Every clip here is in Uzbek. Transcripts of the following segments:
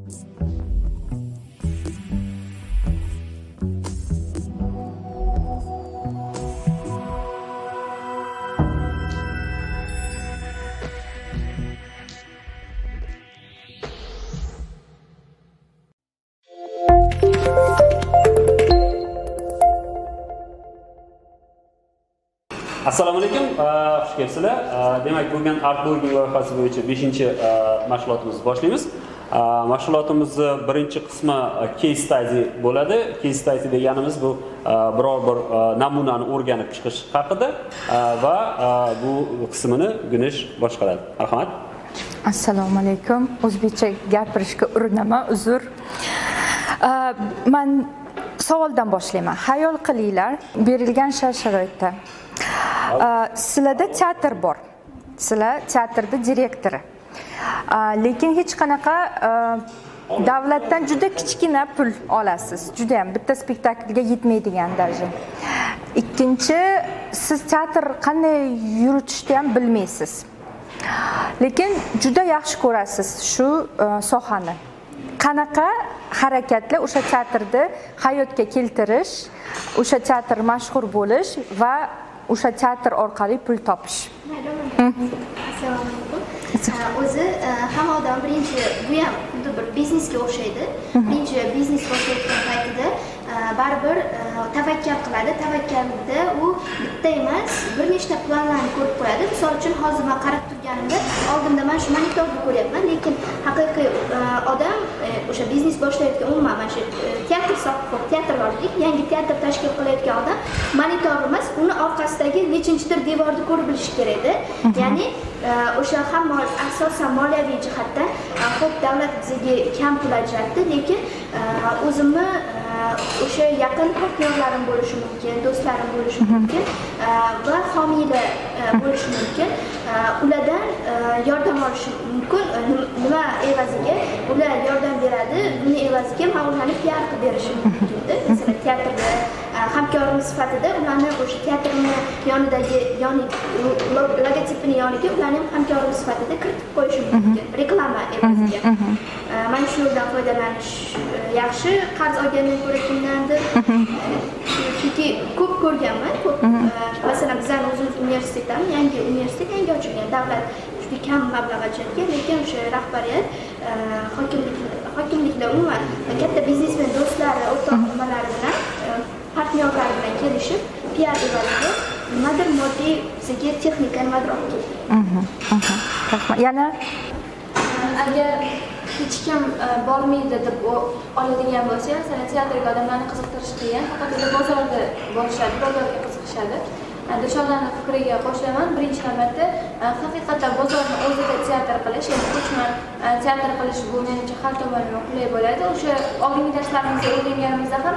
Assalomu alaykum, xush kelibsizlar. Demak, bugun artboarding loyihasi bo'yicha 5-mashg'ulotimizni boshlaymiz. Mashg'ulotimizni birinchi qismi case study bo'ladi. Case study deganimiz bu biror bir namunani o'rganib chiqish haqida va bu qismini Günesh boshqaradi. Marhamat. Assalomu alaykum. O'zbekcha gapirishga urinaman, uzr. Men savoldan boshlayman. Hayol qilinglar, berilgan shart-sharoitda sizlarda teatr bor. Sizlar teatrda direktori. Lekin hech qanaqa davlatdan juda kichkina pul olasiz. Juda ham bitta spektaklga yetmaydigan darajada. Ikkinchi, siz teatr qanday yuritishni ham bilmaysiz. Lekin juda yaxshi ko'rasiz shu sohani. Qanaqa harakatlar o'sha teatrni hayotga keltirish, o'sha teatr mashhur bo'lish va o'sha teatr orqali pul topish. Assalomu alaykum. O'zi hamma odam birinchi bu ham xuddi bir biznesga o'xshaydi. Birinchi biznes boshlayotgan paytida baribir tavakkal qiladi. Tavakkalda u bitta emas, bir nechta planlarni ko'rib qo'yadi. Misol uchun hozir men qarab turganimda oldimda men shu monitorni ko'ryapman, lekin haqiqiy odam o'sha biznes boshlayotgan umuman mana shu teatr sohibi, teatrvorlik, yangi teatr tashkil qilayotgan odam monitor emas, uni orqasidagi nechinchidir devorni ko'rib bilish kerak-da. Ya'ni o'sha ham asosan moliyaviy jihatdan xo'p davlat bizga kam pul ajratdi, lekin o'zimni o'sha yaqin partnyorlarim bo'lishi mumkin, do'stlarim bo'lishi mumkin va homiylar bo'lishi mumkin. Ulardan yordam olish mumkin. Nima evaziga? Ular yordam beradi, buni evaziga men ularni PR qilib berishim mumkin-da. Masalan, teatrda hamkorim sifatida ularni o'sha teatrni yonidagi, ya'ni logotipini yoniga ularni hamkorim sifatida kiritib qo'yishim mumkin. Reklama evaziga. Men shu yo'ldan foydalanish yaxshi. Qarz olgandan ko'ra kimdandir. Chunki ko'p ko'rganman, ko'p. Masalan, bizning o'zimiz universitetdan, yangi universitet, yangi ochilgan, davlat juda kam mablag' ajratgan, lekin o'sha rahbariyat, hokimliklar umuman katta biznesmen do'stlari, o'rtoq nimalari bilan, partnyorlar bilan kelishib, PR evaziga nimadir moddiy, bizga texnika nimadir olib keldi. Yana agar hech kim bormaydi deb oladigan bo'lsa, masalan, teatrga odamlarni qiziqtirish qiyin, faqat o'zi bozorda borishadi, bozorga qiziqishadi. Dushanlarning fikriga qo'shilaman. Birinchi navbatda haqiqatan bozorni o'zida teatr qilish, ya'ni ko'chman teatr qilish bu menimcha har tomonlama qulay bo'ladi. O'sha oldingi darslarimizda o'rganganimizda ham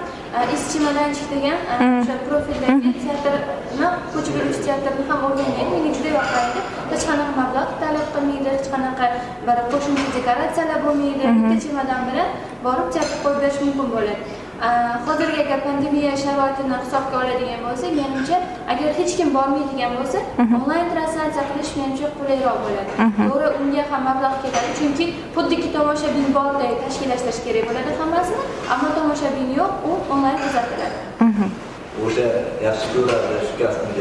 ischemadanchik degan o'sha profildagi teatrni, ko'chib yuruvchi teatrni ham o'rgangan. Menga juda yoqadi. Hech qanaqa mablag' talab qilmaydi, hech qanaqa bir qo'shimcha dekoratsiyalar bo'lmaydi. Bitta chemadan bilan borib teatr qo'yib berish mumkin bo'ladi. Hozirgi agar pandemiya sharoitini hisobga oladigan bo'lsak, menimcha agar hech kim bormaydigan bo'lsa, onlayn translyatsiya qilish menimcha qulayroq bo'ladi. To'g'ri, unga ham mablag' ketadi, chunki xuddiki tomoshabin borday tashkillashtirish kerak bo'ladi hammasini, ammo tomoshabin yo'q, u onlayn kuzatiladi. O'sha yaxshi ko'radi, shu kasbni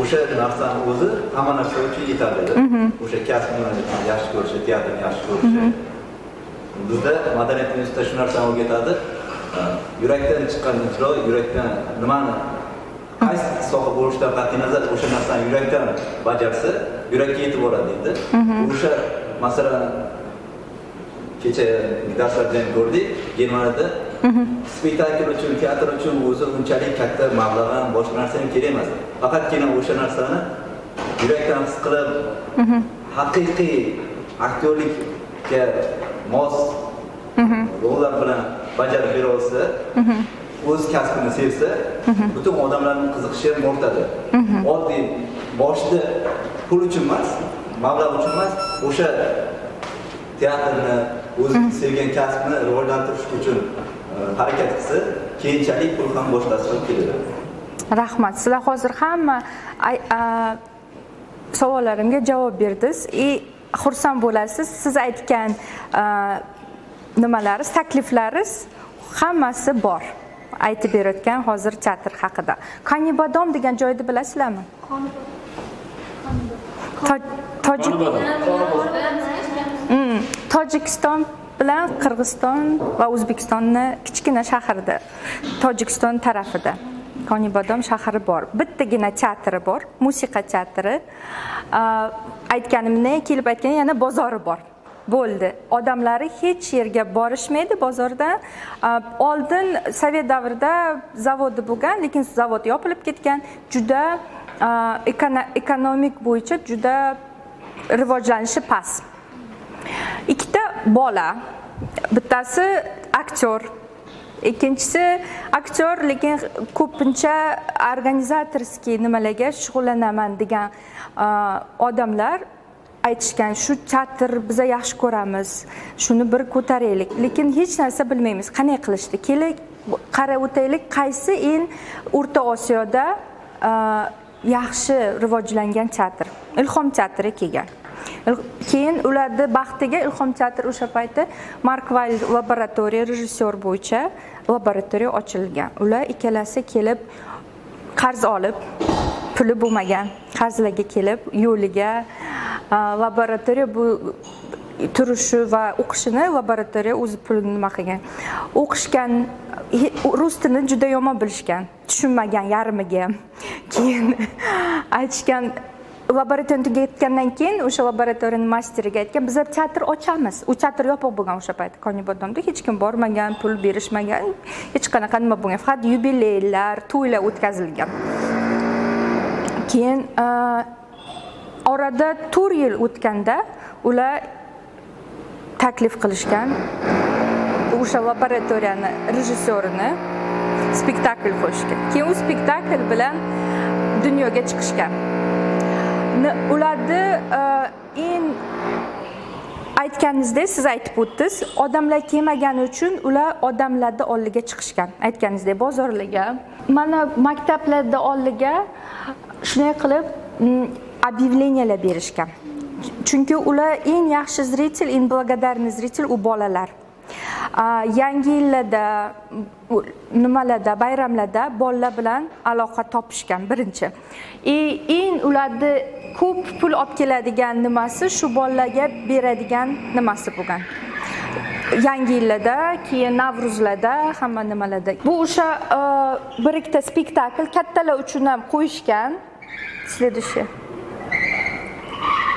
o'sha narsani o'zi hamma narsa uchun yetarli. O'sha kasbni yaxshi ko'rishi, teatrni yaxshi ko'rishi. Bizda madaniyat institutida shu narsani o'rgatadi. Yurakdan chiqqan ijro, yurakdan nimani qaysi soha bo'lishidan qat'iy nazar o'sha narsani yurakdan bajarsa, yurakka yetib boradi deydi. O'sha masalan kecha darslarda ham ko'rdik, Germaniyada spektakl uchun, teatr uchun o'zi unchalik katta mablag' ham boshqa narsa ham kerak emas. Faqatgina o'sha narsani yurakdan his qilib, haqiqiy aktyorlikka mos rollar bilan bajarib bera olsa, o'z kasbini sevsa, butun odamlarning qiziqishi ham ortadi. Oddiy boshida pul uchun emas, mablag' uchun emas, o'sha teatrni, o'zi sevgan kasbini rivojlantirish uchun harakat qilsa, keyinchalik pul ham boshqasi ham keladi. Rahmat. Sizlar hozir hamma savollarimga javob berdingiz. Xursand bo'lasiz. Siz aytgan nimalari, takliflari hammasi bor. Aytib berayotgan hozir teatr haqida. Qonibodom degan joyni bilasizlarmi? Tojikiston bilan Qirg'iziston va O'zbekistonni kichkina shahrida, Tojikiston tarafida Qonibodom shahri bor. Bittagina teatri bor, musiqa teatri. Aytganimni kelib aytgan yana bozori bor. Bo'ldi. Odamlari hech yerga borishmaydi bozordan. Oldin Sovet davrida zavodi bo'lgan, lekin zavod yopilib ketgan. Juda ekonomik bo'yicha juda rivojlanishi past. Ikkita bola, bittasi aktyor, ikkinchisi aktyor, lekin ko'pincha organizatorskiy nimalarga shug'ullanaman degan odamlar aytishgan, shu teatr biza yaxshi ko'ramiz, shuni bir ko'taraylik, lekin hech narsa bilmaymiz, qanday qilishdi. Keling, qarab o'taylik, qaysi eng O'rta Osiyoda yaxshi rivojlangan teatr. Ilhom teatri kelgan. Keyin ularni baxtiga Ilhom teatri o'sha payti Mark Weil laboratoriya, rejissyor bo'yicha laboratoriya ochilgan. Ular ikkalasi kelib qarz olib, puli bo'lmagan qarzlarga kelib, yo'liga laboratoriya bu turishi va o'qishini laboratoriya o'zi pulini nima qilgan. O'qishgan, rus tilini juda yomon bilishgan, tushunmagan yarmiga. Keyin aytishgan, laboratoriyaga ketgandan keyin o'sha laboratoriyaning masteriga aytgan, biz teatr ochamiz. U teatr yopiq bo'lgan o'sha payt. Qonibodomda hech kim bormagan, pul berishmagan, hech qanaqa nima bo'lgan. Faqat yubileylar, to'ylar o'tkazilgan. Keyin orada 4 yil o'tganda ular taklif qilishgan o'sha laboratoriyani rejissyorini spektakl qo'yishgan. Keyin u spektakl bilan dunyoga chiqishgan. Ularni eng aytganingizdek, siz aytib o'tdingiz, odamlar kelmagani uchun ular odamlarning oldiga chiqishgan. Aytganingizdek, bozorlarga, mana maktablarda oldiga shunday qilib объявлениялар berishgan. Chunki ular eng yaxshi zritel, eng благодарный zritel u bolalar. Yangi yillarda, nimalarda, bayramlarda bolalar bilan aloqa topishgan birinchi. Eng ularni ko'p pul olib keladigan nimasi shu bolalarga beradigan nimasi bo'lgan. Yangi yillarda, keyin Navruzlarda, hamma nimalarda. Bu o'sha bir ikkita spektakl kattalar uchun ham qo'yishgan. Следующий.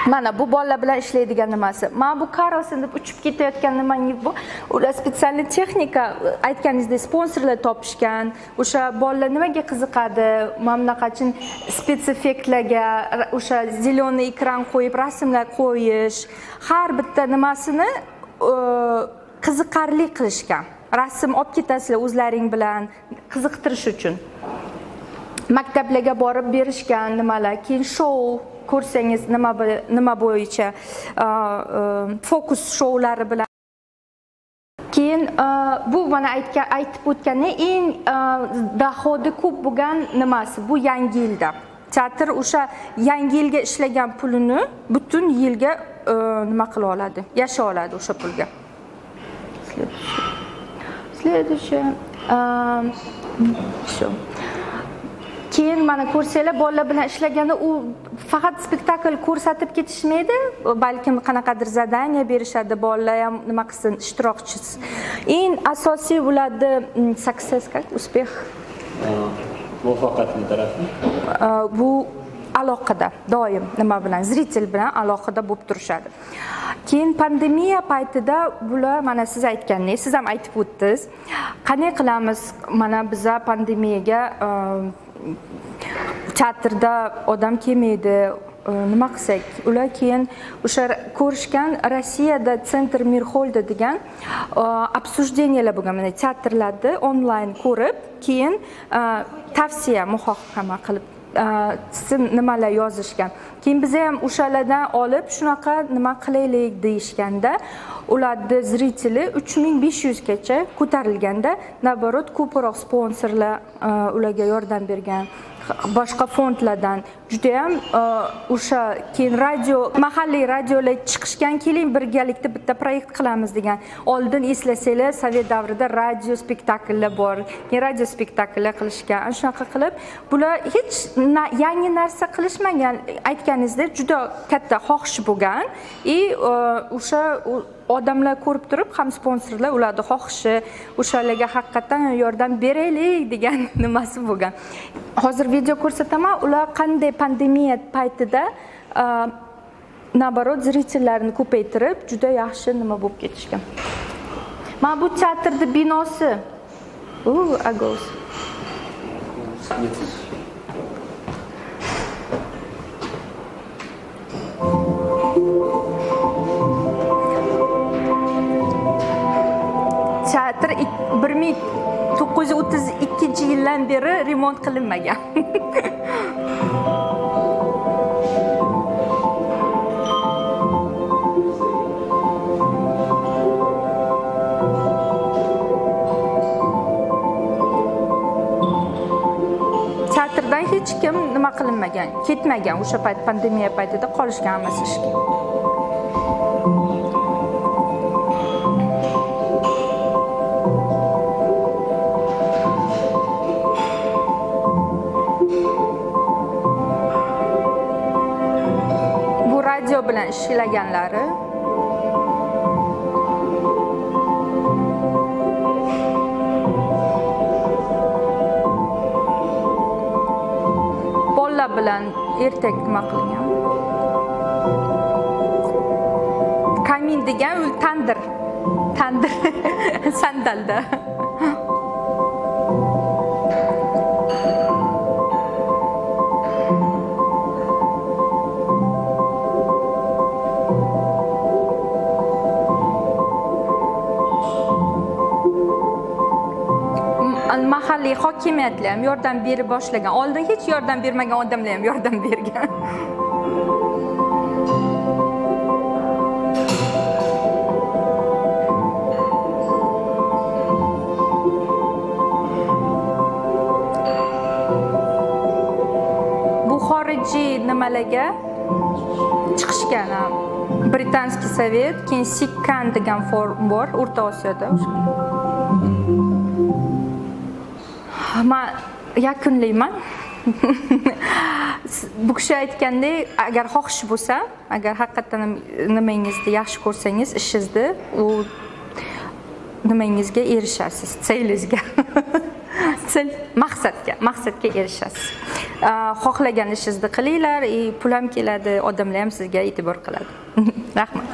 Mana bu bolalar bilan ishlaydigan nimasi. Mana bu Carlson deb uchib ketayotgan nimangiz bu. Ular spetsial texnika, aytganingizdek sponsorlar topishgan. O'sha bolalar nimaga qiziqadi? Mana bunaqachin spetsifektlarga, o'sha zeleniy ekran qo'yib rasmlar qo'yish, har bitta nimasini qiziqarli qilishgan. Rasm olib ketasizlar o'zlaring bilan qiziqtirish uchun. Maktablarga borib berishgan nimalar, keyin show ko'rsangiz nima bo'yicha fokus showlari bilan. Keyin bu mana aytib o'tganim eng dohodi ko'p bo'lgan nimasi bu yangi yilda. Teatr o'sha yangi yilga ishlagan pulini butun yilga nima qila oladi, yasha oladi o'sha pulga. Следующий. Keyin mana ko'rsanglar, bolalar bilan ishlaganda u faqat spektakl ko'rsatib ketishmaydi, balkim qanaqadir zadaniya berishadi, bolalar ham nima qilsin, ishtirokchisi. Eng asosiy ularni success, uspeh, muvaffaqiyatli tarafi bu aloqada, doim nima bilan, zritel bilan aloqada bo'lib turishadi. Keyin pandemiya paytida bular mana siz aytgandek, siz ham aytib o'tdingiz. Qanday qilamiz? Mana biza pandemiyaga teatrda odam kelmaydi, nima qilsak? Ular keyin o'sha ko'rishgan Rossiyada Center Mirxolda degan обсуждениялар bo'lgan. Mana teatrlarda onlayn ko'rib, keyin tavsiya muhokama qilib nimalar yozishgan. Keyin biz ham o'shalardan olib shunaqa nima qilaylik deyishganda, ularni zriteli 3500 gacha ko'tarilganda, naborot ko'proq sponsorlar ularga yordam bergan. Boshqa fondlardan juda ham o'sha keyin mahalliy radiolar chiqishgan, keling birgalikda bitta proyekt qilamiz degan. Oldin eslasanglar, Sovet davrida radio spektakllar bor. Keyin radio spektakllar qilishgan. Shunaqa qilib, bular hech yangi narsa qilishmagan. Aytganingizdek, juda katta xohish bo'lgan. O'sha odamlar ko'rib turib, ham sponsorlar ularni xohishi, o'shalarga haqiqatan yordam beraylik degan nimasi bo'lgan. Hozir video ko'rsataman, ular qanday pandemiya paytida naborot zritellarni ko'paytirib, juda yaxshi nima bo'lib ketishgan. Mana bu teatrning binosi. Agos. Teatr 1932-yildan beri remont qilinmagan. Teatrdan hech kim nima qilinmagan, ketmagan. O'sha payt pandemiya paytida qolishgan hammasi ishga. Radio bilan ishlaganlari. Bolalar bilan ertak nima qilgan. Kamin degan u tandir sandalda. Mahalliy hokimiyatlar ham yordam berib boshlagan. Oldin hech yordam bermagan odamlar ham yordam bergan. Bu xorijiy nimalarga chiqishgan. Britanskiy sovet, keyin Sikkan degan forum bor O'rta Osiyoda. Men yakunlayman. Bu kishi aytgandek, agar xohish bo'lsa, agar haqiqatan nimangizni yaxshi ko'rsangiz, ishingizni, u nimangizga erishasiz, selingizga. Maqsadga erishasiz. Xohlagan ishingizni qilinglar, pul ham keladi, odamlar ham sizga e'tibor qiladi. Rahmat.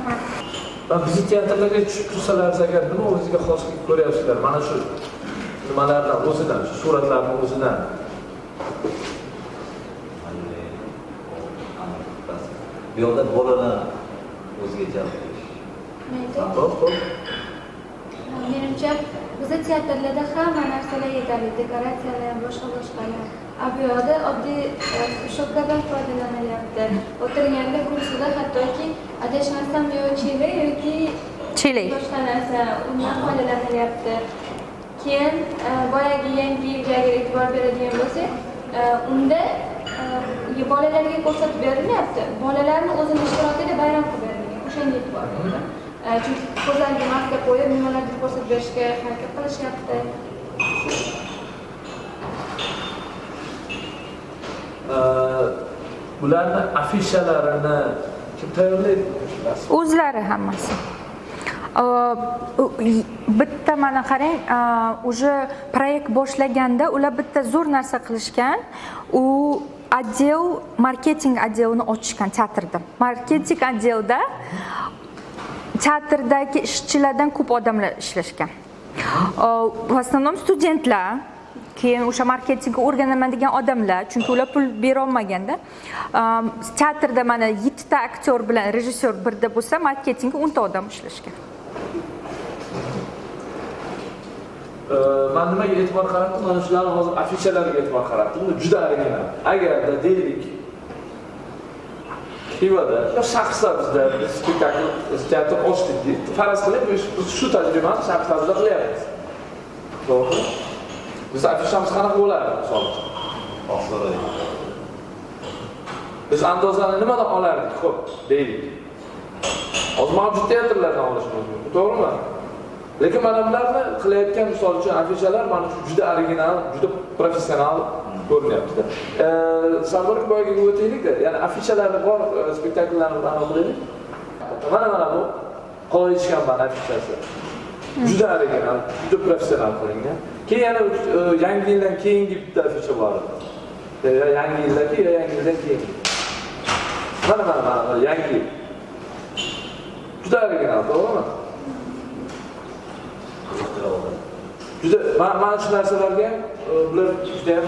Bizni teatrlarga tushib tursangiz agar nima o'zingizga xoslik ko'ryapsizlar? Mana shu nimalardan o'zidan, shu suratlarning o'zidan. Bu yoqda bolalar o'ziga jalb qilish. Menimcha, bizda teatrlarda hamma narsalar yetarli, dekoratsiyalar, boshqa-boshqalar. Bu yoqda oddiy shopkadan foydalanilyapti. O'tirganda kursida hattoki adashmasam chelak yoki boshqa narsa undan foydalanilyapti. Keyin boyagi yangi yilga e'tibor beradigan bo'lsak, unda bolalarga ko'rsatib berilyapti. Bolalarning o'zini ishtirokida bayram qilib berilgan. O'shanga e'tibor bering. Chunki ko'zlariga maska qo'yib, nimalarni ko'rsatib berishga harakat qilishyapti. Bularni afishalarini kim tayyorlaydi? O'zlari hammasi. Bitta mana qarang, уже proyekt boshlaganda ular bitta zo'r narsa qilishgan. U marketing отделini ochishgan teatrda. Marketing отделda teatrdagi ishchilardan ko'p odamlar ishlashgan. В основном studentlar, keyin o'sha marketingga o'rganaman degan odamlar, chunki ular pul bera olmaganda, teatrda mana 7 ta aktyor bilan rejissyor birda bo'lsa, marketingga 10 ta odam ishlashgan. Men nimaga e'tibor qaratdim? Mana shularni hozir afishalariga e'tibor qaratdim. Juda original. Agarda deylik Xivada yo Shahrisabzda spektakl teatr ochdik. Faraz qiling, biz shu tajribani Shahrisabzda qilyapmiz. To'g'ri? Biz afishamiz qanaqa bo'ladi, misol uchun? Oqsaroy. Biz andozani nimadan olardik, xo'p, deylik. Hozir mavjud teatrlardan olishimiz mumkin, to'g'rimi? Lekin mana bularni qilayotgan misol uchun afishalar mana shu juda original, juda professional ko'rinyapti. Sardor boyaga o'taylik-da, ya'ni afishalari bor spektakllarni aniqlaylik. Mana bu qo'y ichgan afishasi. Juda original, juda professional qilingan. Keyin yana yangi yildan keyingi bitta afisha bor. Yangi yildagi, yangi yildan keyingi. Mana yangi yil. Juda original, to'g'rimi? Juda mana shu narsalarga bular juda ham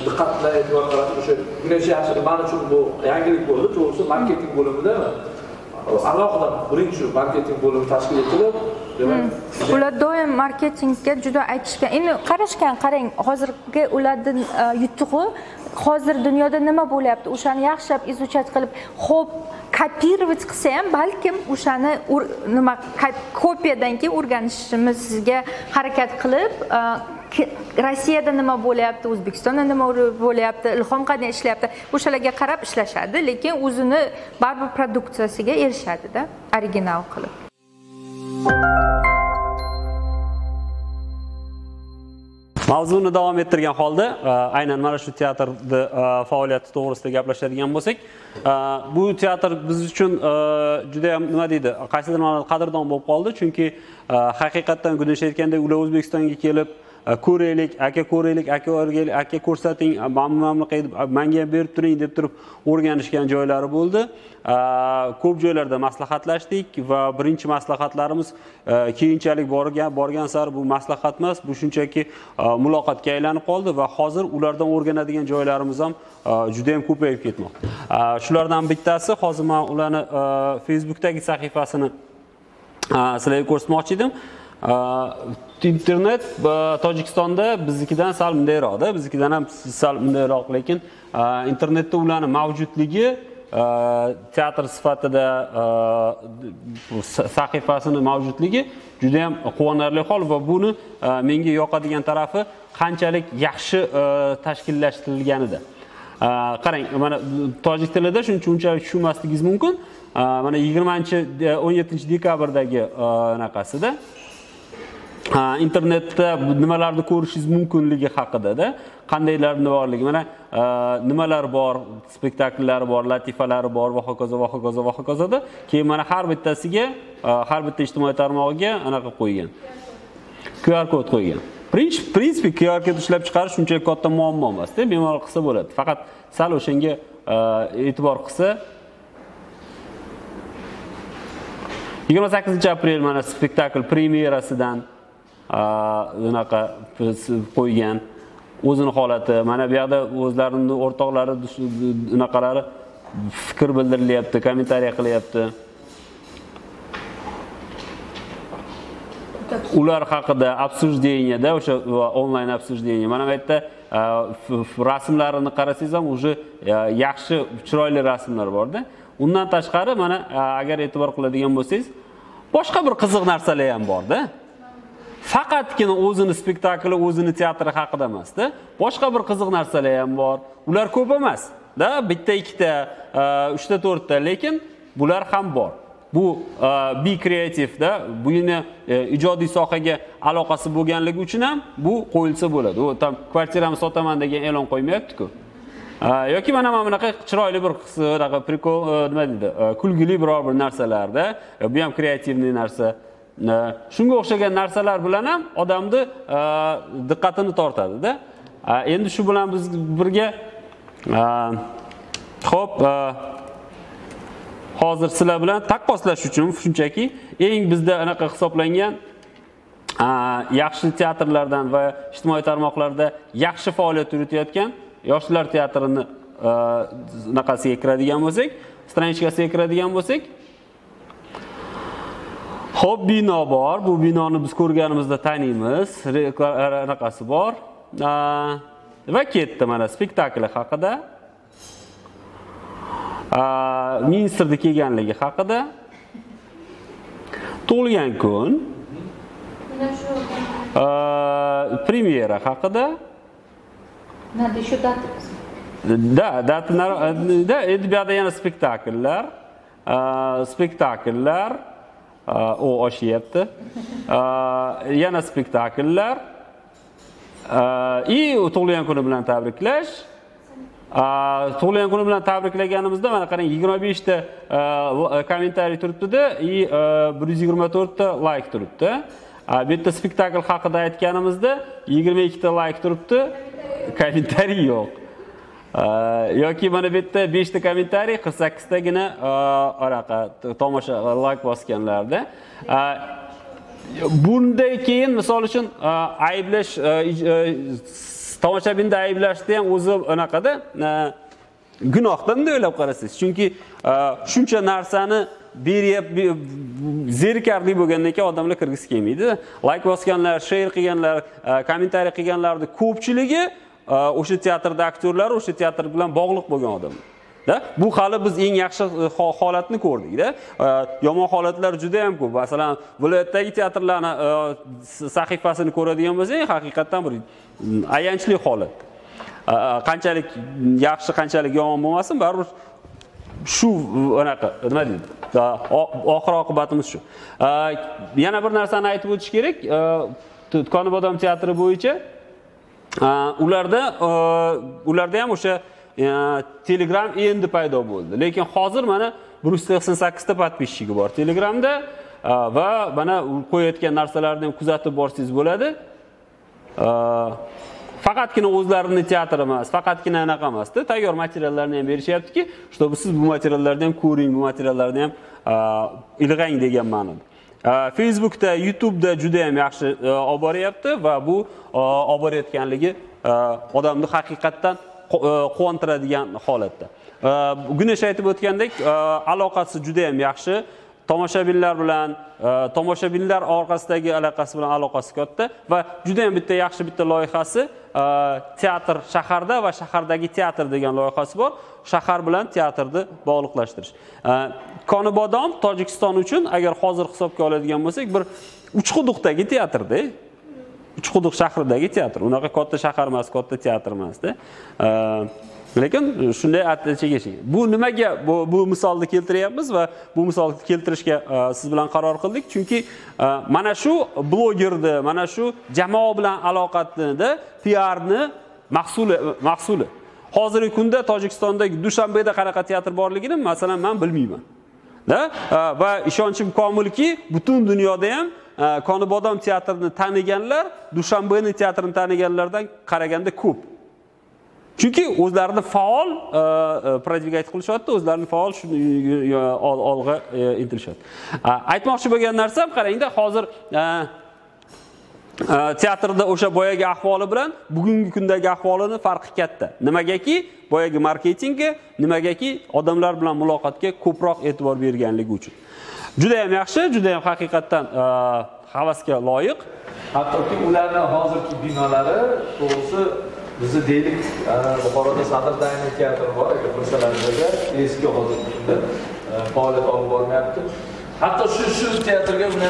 diqqat bilan e'tibor qaratib o'sha Güneş yaxshi mana uchun bu yangilik bo'ldi, to'g'risi marketing bo'limida alohida birinchi marketing bo'limi tashkil etilib, demak ular doim marketingga juda aytishgan. Endi qarang, hozirgi ularning yutug'i hozir dunyoda nima bo'lyapti, o'shani yaxshilab izuchat qilib, xo'p, kopировать qilsa ham balkim o'shani nima kopiyadan keyin o'rganishimizga harakat qilib, Rossiyada nima bo'lyapti, O'zbekistonda nima bo'lyapti, Ilhom qanday ishlayapti, o'shalarga qarab ishlashadi, lekin o'zini baribir produksiyasiga erishadi-da, original qilib. Mavzuni davom ettirgan holda, aynan mana shu teatrda faoliyati to'g'risida gaplashadigan bo'lsak, bu teatr biz uchun juda ham nima deydi, qaysidir ma'noda qadrdon bo'lib qoldi, chunki haqiqatan Güneş aytgandek, ular O'zbekistonga kelib ko'raylik, aka ko'raylik, aka o'rgaylik, aka ko'rsating, mamnunlik qilib, menga ham berib turing deb turib o'rganishgan joylari bo'ldi. Ko'p joylarda maslahatlashdik va birinchi maslahatlarimiz keyinchalik borgan sari bu maslahat emas, bu shunchaki muloqotga aylanib qoldi va hozir ulardan o'rganadigan joylarimiz ham juda ham ko'payib ketmoqda. Shulardan bittasi, hozir men ularni Facebookdagi sahifasini sizlarga ko'rsatmoqchi edim. Internet Tojikistonda biznikidan sal mundayroqda, biznikidan ham sal mundayroq, lekin internetda ularning mavjudligi teatr sifatida sahifasini mavjudligi juda ham quvonarli hol va buni menga yoqadigan tarafi qanchalik yaxshi tashkillashtirilganida. Qarang, mana tojik tilida shunchalik tushunmasligingiz mumkin. Mana 17 dekabrdagi anaqasida internetda nimalarni ko'rishingiz mumkinligi haqida-da, qandaylarni borligi, mana nimalar bor, spektakllari bor, latifalari bor va hokazo. Keyin mana har bittasiga, har bitta ijtimoiy tarmog'iga anaqa qo'ygan. QR kod qo'ygan. Prinsipi QR kod ishlab chiqarish shunchalik katta muammo emas-da, bemalol qilsa bo'ladi. Faqat sal o'shanga e'tibor qilsa 28-aprel mana spektakl premyerasidan unaqa qo'ygan, o'zini holati, mana bu yerda o'zlarining o'rtoqlari unaqalari fikr bildirilyapti, kommentariya qilyapti. Ular haqida обсуждениеda, o'sha onlayn обсуждение. Mana bu yerda rasmlarini qarasangiz ham уже yaxshi, chiroyli rasmlar bor-da. Undan tashqari mana agar e'tibor qiladigan bo'lsangiz, boshqa bir qiziq narsalar ham bor-da. Faqatgina o'zini spektakli, o'zini teatri haqida emas-da. Boshqa bir qiziq narsalar ham bor. Ular ko'p emas-da, bitta, ikkita, 3ta, 4ta, lekin bular ham bor. Bu Be Creative-da, bu yana ijodiy sohaga aloqasi bo'lganligi uchun ham bu qo'yilsa bo'ladi. U tam kvartirani sotaman degan e'lon qo'ymayapti-ku. Yoki mana bunaqa chiroyli bir prikol, nima deydi, kulgili biror bir narsalarda, bu ham kreativniy narsa. Shunga o'xshagan narsalar bilan ham odamni diqqatini tortadi-da. Endi shu bilan biz birga xo'p, hozir sizlar bilan taqqoslash uchun shunchaki eng bizda anaqa hisoblangan yaxshi teatrlardan va ijtimoiy tarmoqlarda yaxshi faoliyat yuritayotgan yoshlar teatrini naqasiga kiradigan bo'lsak, stranchkasiga kiradigan bo'lsak, xo'p, bino bor. Bu binoni biz ko'rganimizda taniymiz. Naqasi bor. Va ketdi mana spektakl haqida. Minsterda kelganligi haqida, tug'ilgan kun, premyera haqida. Nada shu data. Da, endi bu yerda yana spektakllar, o oshyapti. Yana spektakllar. Tug'ilgan kuni bilan tabriklash. Tug'ilgan kuni bilan tabriklaganimizda mana qarang 25 ta kommentariy turibdi-da, 124 ta like turibdi. Bu yerda spektakl haqida aytganimizda 22 ta like turibdi, kommentariy yo'q. Yoki mana bu yerda 5 ta kommentariy, 48 tagina anaqa tomosha like bosganlarda. Bunday keyin misol uchun ayblash, tomoshabinda ayblashda ham o'zi anaqada gunohdan deb o'ylab qarasangiz. Chunki shuncha narsani zerikarli bo'lgandan keyin odamlar kirgisi kelmaydi. Like bosganlar, share qilganlar, kommentariy qilganlarning ko'pchiligi o'sha teatrda aktyorlar, o'sha teatr bilan bog'liq bo'lgan odamlar. Bu hali biz eng yaxshi holatni ko'rdik-da. Yomon holatlar juda ham ko'p. Masalan, viloyatdagi teatrlarni sahifasini ko'radigan bo'lsak, haqiqatan bir ayanchli holat. Qanchalik yaxshi, qanchalik yomon bo'lmasin, baribir shu anaqa, nima deydi? Oxir oqibatimiz shu. Yana bir narsani aytib o'tish kerak. Qonibodom teatri bo'yicha ularda ham o'sha Telegram endi paydo bo'ldi. Lekin hozir mana 188 ta podpисчиgi bor Telegramda va mana qo'yayotgan narsalarni ham kuzatib borsangiz bo'ladi. Faqatgina o'zlarining teatri emas, faqatgina anaqa emas-da, tayyor materiallarni ham berishyaptiki, чтобы siz bu materiallarni ham ko'ring, bu materiallarni ham ilg'ang degan ma'noda. Facebookda, YouTube'da juda ham yaxshi olib boryapti va bu olib borayotganligi odamni haqiqatdan quvontiradigan holatda. Gunesh aytib o'tgandek, aloqasi juda ham yaxshi. Tomoshabinlar bilan, tomoshabinlar orqasidagi aloqasi bilan aloqasi katta va juda ham bitta yaxshi bitta loyihasi teatr shaharda va shahardagi teatr degan loyihasi bor. Shahar bilan teatrni bog'liqlashtirish. Qonibodom Tojikiston uchun agar hozir hisobga oladigan bo'lsak, bir Uchquduqdagi teatrda, Uchquduq shahridagi teatr. Unaqa katta shahar emas, katta teatr emas-da. Lekin shunday atchaga yashagan. Bu nimaga bu misolni keltiryapmiz va bu misolni keltirishga siz bilan qaror qildik? Chunki mana shu blogerni, mana shu jamoa bilan aloqatida PR-ni mahsuli. Hozirgi kunda Tojikistondagi Dushanbeda qanaqa teatr borligini masalan men bilmayman. Va ishonchim komilki, butun dunyoda ham Qonibodom teatrini taniganlar Dushanbeni teatrini taniganlardan qaraganda ko'p. Chunki o'zlarini faol продвигать qilishyapti, o'zlarini faol olg'a intilishyapti. Aytmoqchi bo'lgan narsam, qarangda, hozir teatrda o'sha boyagi ahvoli bilan bugungi kundagi ahvolini farqi katta. Nimagaki, boyagi marketingga, nimagaki odamlar bilan muloqotga ko'proq e'tibor berganligi uchun. Juda ham yaxshi, juda ham haqiqatdan havasga loyiq. Hattoki ularning hozirgi binolari to'g'risi bizni deylik Buxoroda Sadr Dayni teatri bor, agar bilsalaringizda eski hozirgi kunda faoliyat olib bormayapti. Hatto shu teatrga uni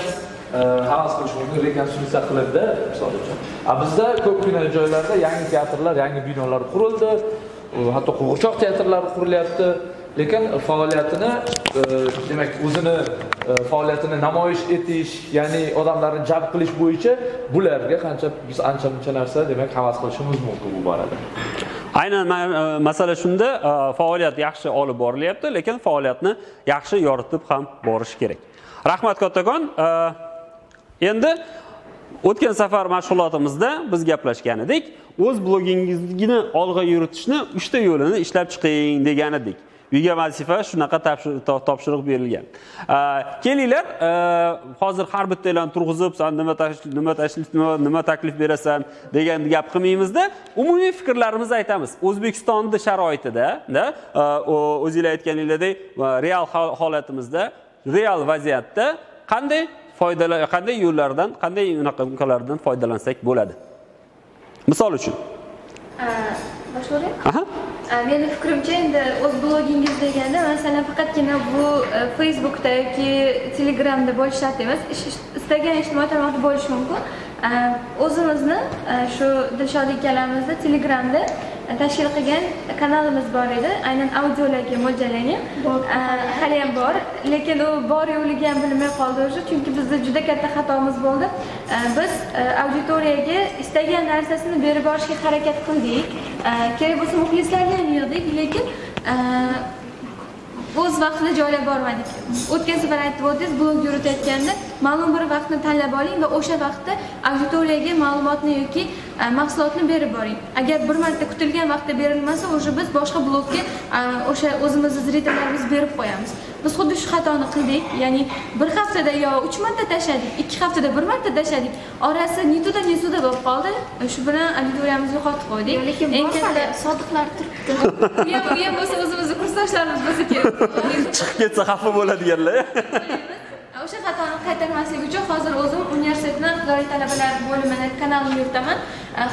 havas qilish mumkin, rekonstruksiya qilindi, misol uchun. Bizda ko'pgina joylarda yangi teatrlar, yangi binolar qurildi, hatto qo'g'irchoq teatrlari qurilyapti. Lekin faoliyatini, demak, o'zini faoliyatini namoyish etish, ya'ni odamlarni jalb qilish bo'yicha bularga qancha biz ancha-muncha narsa, demak, havas qilishimiz mumkin bu borada. Aynan masala shunda, faoliyat yaxshi olib borilyapti, lekin faoliyatni yaxshi yoritib ham borish kerak. Rahmat kattakon. Endi o'tgan safar mashg'ulotimizda biz gaplashgan edik, o'z blogingizni olg'a yuritishni 3 ta yo'lini ishlab chiqing degan edik. Uyga vazifa shunaqa topshiriq berilgan. Kelinglar, hozir har bittalarni turg'izib, sen nima taklif berasan degan gap qilmaymizda, umumiy fikrlarimizni aytamiz. O'zbekistonning sharoitida, o'zingizlar aytganinglardek, real holatimizda, real vaziyatda qanday yo'llardan, qanday imkonlardan foydalansak bo'ladi. Misol uchun. Boshlaylik. Meni fikrimcha endi o'z blogingiz deganda masalan faqatgina bu Facebookda yoki Telegramda bo'lishi shart emas. Istagan ijtimoiy tarmoqda bo'lishi mumkin. O'zimizni shu Dilshod akalarimizda Telegramda tashkil qilgan kanalimiz bor edi. Aynan audiolarga mo'ljallangan. Hali ham bor, lekin u bor yo'qligi ham bilmay qoldi o'sha, chunki bizda juda katta xatomiz bo'ldi. Biz auditoriyaga istagan narsasini berib borishga harakat qildik. Kerak bo'lsa muxlislarga ham yig'dik, lekin o'z vaqtida joylab bormadik. O'tgan safar aytib o'tdingiz, blog yuritayotganda ma'lum bir vaqtni tanlab oling va o'sha vaqtda auditoriyaga ma'lumotni yoki mahsulotni berib boring. Agar bir marta kutilgan vaqtda berilmasa, o'sha biz boshqa blogga o'sha o'zimizning zritorlarimiz berib qo'yamiz. Biz xuddi shu xatoni qildik. Ya'ni bir haftada yo 3 marta tashladik, 2 haftada bir marta tashladik. Orasi nituda bo'lib qoldi. Shu bilan auditoriyamizni yo'qotib qo'ydik. Lekin eng katta sodiqlar turibdi. U ham bo'lsa o'zimizning kursdoshlarimiz bo'lsa kerak. Chiqib ketsa xafa bo'ladiganlar. O'sha xatoni qaytarmaslik uchun hozir o'zim universitetni iqtidorli talabalar bo'limini kanalini yuritaman.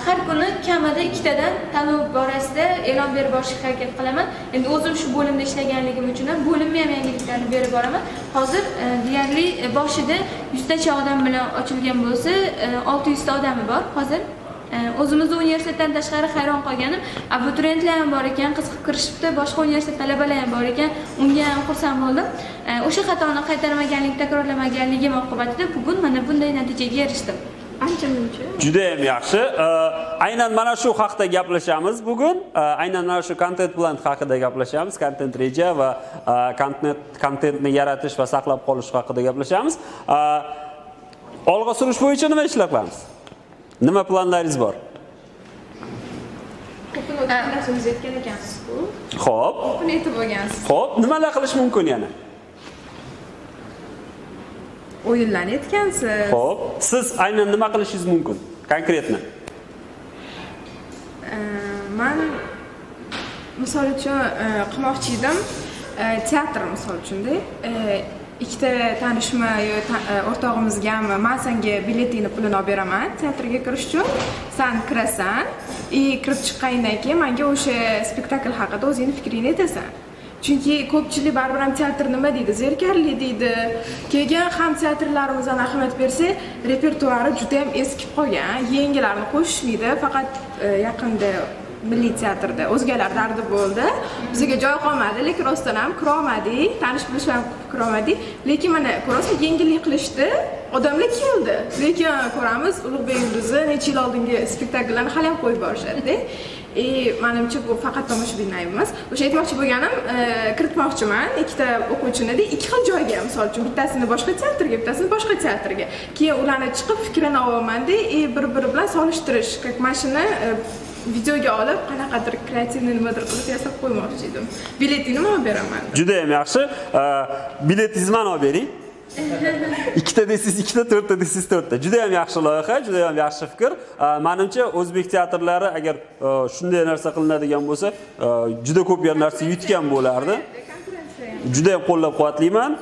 Har kuni kamida 2 tadan tanlov borasida e'lon berib borishga harakat qilaman. Endi o'zim shu bo'limda ishlaganligim uchun ham bo'limga ham yangiliklarni berib boraman. Hozir deyarli boshida 100 tacha odam bilan ochilgan bo'lsa, 600 ta odami bor hozir. O'zimizning universitetdan tashqari hayron qolganim, abituriyentlar ham bor ekan, qiziqib kirishibdi, boshqa universitet talabalari ham bor ekan, unga ham xursand bo'ldim. O'sha xatoni qaytarmaganlik, takrorlamaganligim oqibatida bugun mana bunday natijaga erishdim. Ancha muncha. Juda ham yaxshi. Aynan mana shu haqida gaplashamiz bugun. Aynan mana shu content plan haqida gaplashamiz, content reja va contentni yaratish va saqlab qolish haqida gaplashamiz. Olg'a surish bo'yicha nima ishlar qilamiz? Nima planlaringiz bor? So'z aytgan ekansiz-ku. Xo'p. Buni aytib bo'lgansiz. Xo'p, nimalar qilish mumkin yana? O'yinlarni aytgansiz. Xo'p, siz aynan nima qilishingiz mumkin? Konkretni. Men misol uchun qilmoqchi edim, teatr misol uchunda ikkita tanishma o'rtog'imizga ham men senga biletingni pulini olib beraman, teatrga kirish uchun. Sen kirasan, kirib chiqqandan keyin menga o'sha spektakl haqida o'zingning fikringni aytasan. Chunki ko'pchilik baribir ham teatr nima deydi? Zerikarli deydi. Keyin ham teatrlarimizga ahamiyat bersa, repertuari juda ham eskib qolgan, yangilarni qo'shishmaydi. Faqat yaqinda Milliy teatrda o'zgalar dardi bo'ldi. Bizga joy qolmadi, lekin rostdan ham kira olmadik, tanish bilish ham kira olmadik. Lekin mana ko'rasiz, yengillik qilishdi, odamlar keldi. Lekin ko'ramiz, Ulug'bek yulduzi necha yil oldingi spektakllarni hali ham qo'yib borishadi. Menimcha bu faqat tomoshabinlar emas. O'sha aytmoqchi bo'lganim, kiritmoqchiman ikkita o'quvchini, ikki xil joyga, misol uchun bittasini boshqa teatrga, bittasini boshqa teatrga. Keyin ularni chiqib fikrini olaman-da, bir-biri bilan solishtirish, mashina videoga olib qanaqadir kreativni nimadir qilib yasab qo'ymoqchi edim. Biletingni men olib beraman. Juda ham yaxshi. Biletingizni men olib bering. Ikkita desiz ikkita, to'rtta desiz to'rtta. Juda ham yaxshi loyiha, juda ham yaxshi fikr. Menimcha o'zbek teatrlari agar shunday narsa qilinadigan bo'lsa, juda ko'p narsa yutgan bo'lardi. Juda ham qo'llab-quvvatlayman.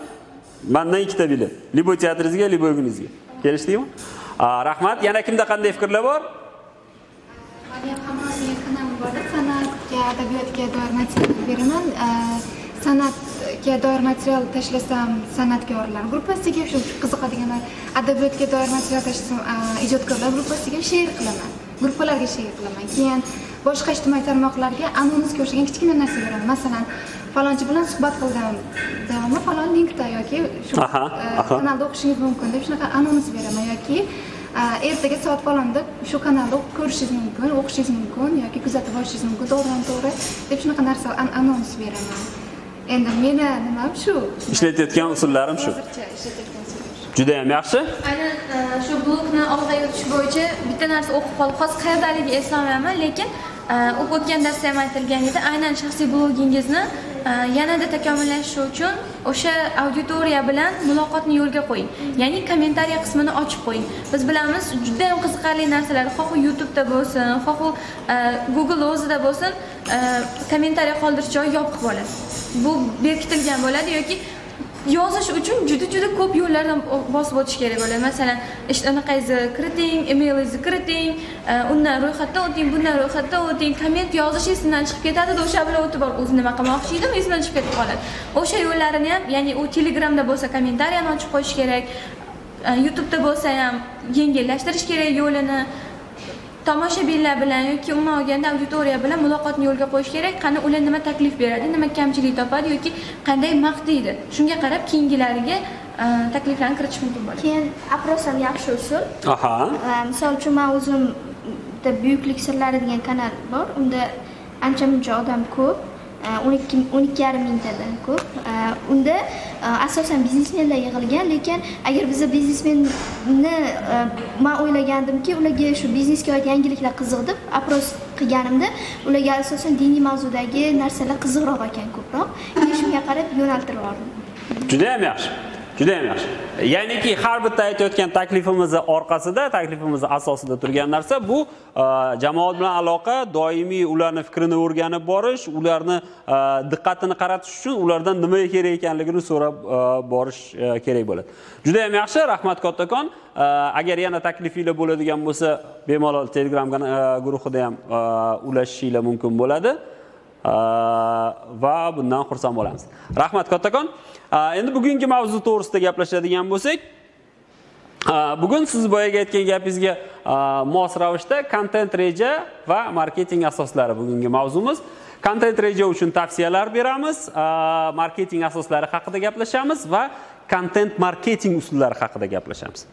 Mendan ikkita bilet. Liboy teatringizga, Liboy o'yiningizga. Kelishdingmi? Rahmat. Yana kimda qanday fikrlar bor? Meni ham hammaning kanalim bor. San'atga, adabiyotga doir material beraman. San'atga doir material tashlasam san'atkorlar gruppasiga, shu qiziqadiganlar, adabiyotga doir material tashlasam ijodkorlar gruppasiga she'r qilaman. Gruppalarga she'r qilaman. Keyin boshqa ijtimoiy tarmoqlarga anonimga o'xshagan kichkina narsa beraman. Masalan, falonchi bilan suhbat qildim. Davomli falon linkda yoki shu kanalda o'qishingiz mumkin deb shunaqa anonim beraman yoki ertaga soat falonda shu kanalda ko'rishingiz mumkin, o'qishingiz mumkin yoki kuzatib olishingiz mumkin, to'g'ridan-to'g'ri deb shunaqa narsa anons beraman. Endi meni nimam shu. Ishlatayotgan usullarim shu. Juda ham yaxshi. Aynan shu blogni olg'a yuritish bo'yicha bitta narsa o'qib qolib, hozir qayerdaligi eslolmayman, lekin o'tgan darsda ham aytilgan edi, aynan shaxsiy blogingizni yanada takomillashish uchun o'sha auditoriya bilan muloqotni yo'lga qo'ying. Ya'ni kommentariya qismini ochib qo'ying. Biz bilamiz, juda ham qiziqarli narsalar, xoh YouTube'da bo'lsin, xoh Google o'zida bo'lsin, kommentariya qoldirish joyi yopiq bo'ladi. Bu berkitilgan bo'ladi yoki yozish uchun juda ko'p yo'llardan bosib o'tish kerak bo'ladi. Masalan, anaqangizni kiriting, emailingizni kiriting, undan ro'yxatdan o'ting, bundan ro'yxatdan o'ting, komment yozish esimdan chiqib ketadi, o'sha bilan o'tib borib o'zi nima qilmoqchi edim, esimdan chiqib ketib qoladi. O'sha yo'llarini ham, ya'ni u Telegramda bo'lsa kommentariyani ochib qo'yish kerak, YouTube'da bo'lsa ham yengillashtirish kerak yo'lini. Tomoshabinlar bilan yoki umuman olganda auditoriya bilan muloqotni yo'lga qo'yish kerak. Qani ular nima taklif beradi, nima kamchilik topadi yoki qanday maqtaydi. Shunga qarab keyingilariga takliflarni kiritish mumkin bo'ladi. Keyin apros ham yaxshi usul. Aha. Misol uchun men o'zimda buyuklik sirlari degan kanal bor. Unda ancha-muncha odam ko'p. 12,5 mingtadan ko'p. Unda asosan biznesmenlar yig'ilgan, lekin agar biz biznesmenni men o'ylagandimki, ularga shu biznesga oid yangiliklar qiziq deb apros qilganimda, ularga asosan diniy mavzudagi narsalar qiziqroq ekan ko'proq. Shunga qarab yo'naltirib yubordim. Juda ham yaxshi. Juda ham yaxshi. Ya'niki har bitta aytayotgan taklifimizni orqasida, taklifimizni asosida turgan narsa bu jamoat bilan aloqa, doimiy ularning fikrini o'rganib borish, ularni diqqatini qaratish uchun ulardan nima kerak ekanligini so'rab borish kerak bo'ladi. Juda ham yaxshi, rahmat kattakon. Agar yana taklifinglar bo'ladigan bo'lsa, bemalol Telegram guruhida ham ulashishinglar mumkin bo'ladi. Va bundan xursand bo'lamiz. Rahmat kattakon. Endi bugungi mavzu to'g'risida gaplashadigan bo'lsak, bugun siz boyaga aytgan gapingizga mos ravishda content reja va marketing asoslari bugungi mavzumiz. Content reja uchun tavsiyalar beramiz, marketing asoslari haqida gaplashamiz va content marketing usullari haqida gaplashamiz.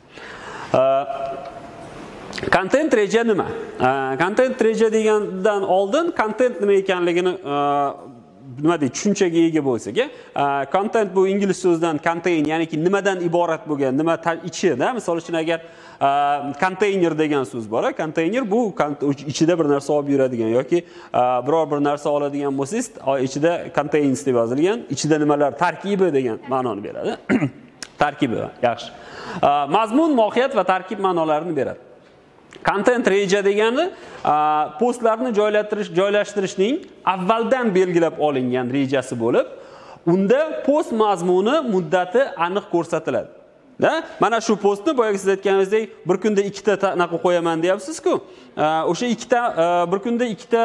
Content reja nima? Content reja degandan oldin content nima ekanligini nima deydi, tushunchaga ega bo'lsak, content bu ingliz so'zidan contain, ya'niki nimadan iborat bo'lgan, nima ichida. Misol uchun agar container degan so'z bor, container bu ichida bir narsa olib yuradigan yoki biror bir narsa oladigan bo'lsangiz, ichida contains deb yozilgan, ichida nimalar tarkibi degan ma'noni beradi. Tarkibi, yaxshi. Mazmun, mohiyat va tarkib ma'nolarini beradi. Content reja degani postlarni joylashtirishning avvaldan belgilab olingan rejasi bo'lib, unda post mazmuni muddati aniq ko'rsatiladi. Mana shu postni boyagi siz aytganingizdek bir kunda ikkita anaqa qo'yaman deyapsiz-ku. O'sha ikkita bir kunda ikkita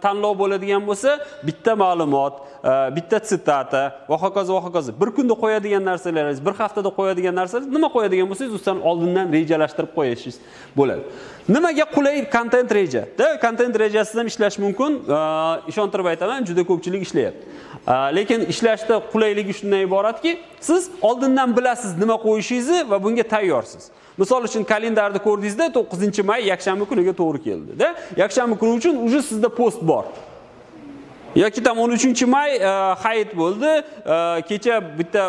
tanlov bo'ladigan bo'lsa, bitta ma'lumot, bitta sitata va hokazo va hokazo. Bir kunda qo'yadigan narsalaringiz, bir haftada qo'yadigan narsalar, nima qo'yadigan bo'lsangiz, o'sdan oldindan rejalashtirib qo'yishingiz bo'ladi. Nimaga qulay content reja? Content rejasiz ham ishlash mumkin. Ishontirib aytaman, juda ko'pchilik ishlayapti. Lekin ishlashda qulayligi shundan iboratki, siz oldindan bilasiz nima qo'yishingizni va bunga tayyorsiz. Misol uchun kalendarni ko'rdingizda 9-may yakshanba kuniga to'g'ri keldi. Yakshanba kuni uchun uje sizda post bor. Yoki tam 13-may hayit bo'ldi, kecha bitta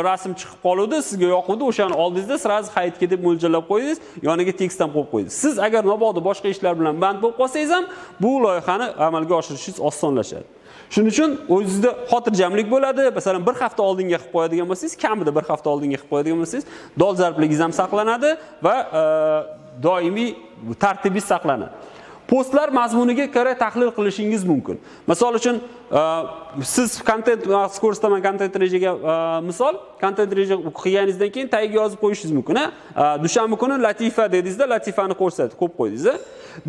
rasm chiqib qoldi, sizga yoquvdi, o'shani oldingizda sirazi hayitga deb mo'ljallab qo'ydingiz, yoniga tekst ham qo'yib qo'ydingiz. Siz agar mabodo boshqa ishlar bilan band bo'lib qolsangiz ham, bu loyihani amalga oshirishingiz osonlashadi. Shuning uchun o'zingizda xotirjamlik bo'ladi. Masalan, bir hafta oldinga qilib qo'yadigan bo'lsangiz, kamida bir hafta oldinga qilib qo'yadigan bo'lsangiz, dolzarbligingiz ham saqlanadi va doimiy tartibingiz saqlanadi. Postlar mazmuniga ko'ra tahlil qilishingiz mumkin. Misol uchun siz content ko'rsataman content rejaga misol, content reja qilganingizdan keyin tagiga yozib qo'yishingiz mumkin. Dushanba kuni latifa dedingizda, latifani ko'rsatib qo'yib qo'ydingiz.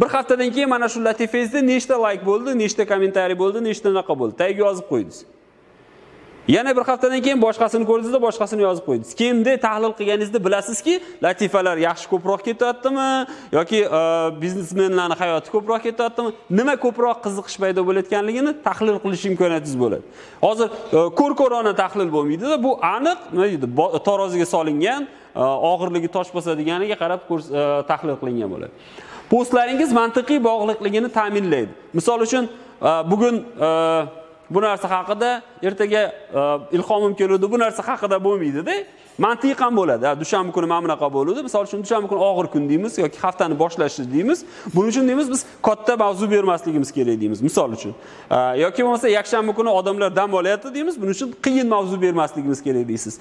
Bir haftadan keyin mana shu latifangizda nechta like bo'ldi, nechta kommentariy bo'ldi, nechta naqa bo'ldi, tagiga yozib qo'ydingiz. Yana bir haftadan keyin boshqasini ko'rdingizda, boshqasini yozib qo'ydingiz. Keyinda tahlil qilganingizda bilasizki, latifalar yaxshi ko'proq ketyaptimi yoki biznesmenlarning hayoti ko'proq ketyaptimi, nima ko'proq qiziqish paydo bo'layotganligini tahlil qilish imkoniyatingiz bo'ladi. Hozir ko'r-ko'rona tahlil bo'lmaydi-da, bu aniq, nima deydi, taroziga solingan, og'irligi tosh bosadiganiga qarab tahlil qilingan bo'ladi. Postlaringiz mantiqiy bog'liqligini ta'minlaydi. Misol uchun bugun bu narsa haqida, ertaga ilhomim keladi, bu narsa haqida bo'lmaydi-da. Mantiqan bo'ladi. Dushanba kuni mana bunaqa bo'ladi. Misol uchun dushanba kuni og'ir kun deymiz yoki haftani boshlashi deymiz. Buning uchun deymiz biz katta mavzu bermasligimiz kerak deymiz, misol uchun. Yoki bo'lmasa yakshanba kuni odamlar dam olyapti deymiz. Buning uchun qiyin mavzu bermasligimiz kerak deysiz.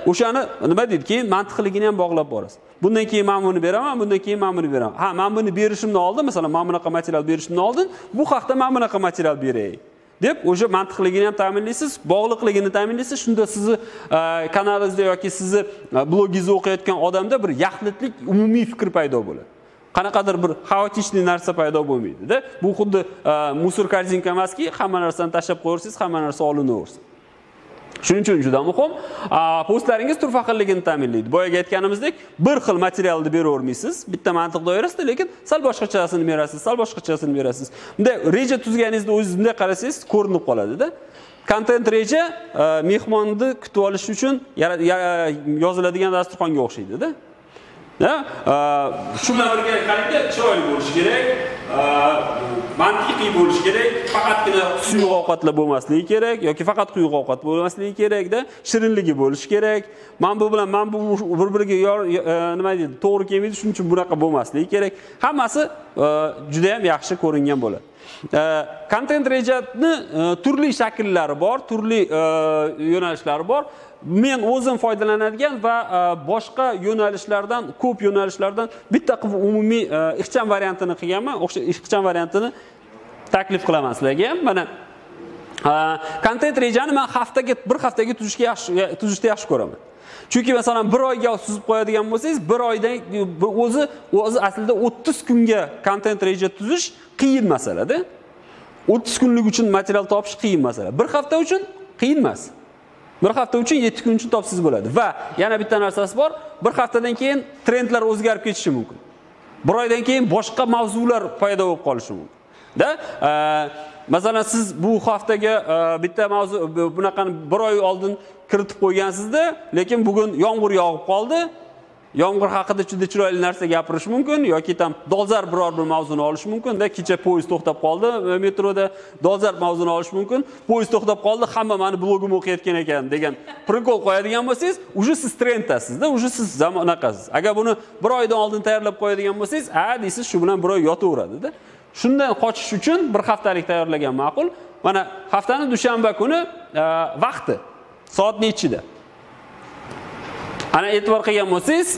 O'shani nima deydi? Keyin mantiqligini ham bog'lab borasiz. Bundan keyin men buni beraman, bundan keyin men buni beraman. Men buni berishimdan oldin, masalan, men bunaqa material berishimdan oldin, bu haqda men bunaqa material beray. deb o'sha mantiqligini ham ta'minlaysiz, bog'liqligini ta'minlaysiz. Shunda sizni kanalingizda yoki sizni blogingizni o'qiyotgan odamda bir yaxlitlik, umumiy fikr paydo bo'ladi. Qanaqadir bir xaotichniy narsa paydo bo'lmaydi-da. Bu xuddi musor korzinka emaski, hamma narsani tashlab qo'yarsiz, hamma narsa olinaversin. Shuning uchun juda muhim. Postlaringiz turfa xilligini ta'minlaydi. Boyaga aytganimizdek, bir xil materialni beravermaysiz, bitta mantiq doirasida, lekin sal boshqachasini berasiz, sal boshqachasini berasiz. Bunday reja tuzganingizda o'zingiz bunday qarasangiz ko'rinib qoladi-da. Content reja mehmonni kutib olish uchun yoziladigan dasturxonga o'xshaydi-da. Shu bilan birga qarangda, chiroyli bo'lish kerak, mantiqiy bo'lish kerak, faqatgina suyuq ovqatlar bo'lmasligi kerak yoki faqat quyuq ovqat bo'lmasligi kerak-da, shirinligi bo'lish kerak. Men bu bilan men bu bir-biriga nima deydi, to'g'ri kelmaydi, shuning uchun bunaqa bo'lmasligi kerak. Hammasi juda ham yaxshi ko'ringan bo'ladi. Content rejani turli shakllari bor, turli yo'nalishlari bor. Men o'zim foydalanadigan va boshqa yo'nalishlardan, ko'p yo'nalishlardan bitta umumiy ixcham variantini qilganman. O'sha ixcham variantini taklif qilaman sizlarga ham. Mana content rejani men bir haftaga tuzishni yaxshi ko'raman. Chunki masalan bir oyga suzib qo'yadigan bo'lsangiz, bir oydan o'zi aslida 30 kunga content reja tuzish qiyin masala-da. 30 kunlik uchun material topish qiyin masala. Bir hafta uchun qiyin emas. Bir hafta uchun 7 kun uchun topsiz bo'ladi. Va yana bitta narsasi bor. Bir haftadan keyin trendlar o'zgarib ketishi mumkin. Bir oydan keyin boshqa mavzular paydo bo'lib qolishi mumkin. Da, masalan siz bu haftaga bitta mavzu bunaqani bir oy oldin kiritib qo'ygansizda, lekin bugun yomg'ir yog'ib qoldi. Yomg'ir haqida juda chiroyli narsa gapirish mumkin yoki tam dolzarb biror bir mavzuni olish mumkin. Da kecha poyezd to'xtab qoldi, metroda dolzarb mavzuni olish mumkin. Poyezd to'xtab qoldi, hamma meni blogimni o'qiyotgan ekan degan prikol qo'yadigan bo'lsangiz, uje siz trenddasiz-da, uje siz zamonaqasiz. Agar buni bir oydan oldin tayyorlab qo'yadigan bo'lsangiz, deysiz, shu bilan bir oy yotaveradi-da. Shundan qochish uchun bir haftalik tayyorlagan ma'qul. Mana haftaning dushanba kuni vaqti soat nechida? Ana e'tibor qilgan bo'lsangiz,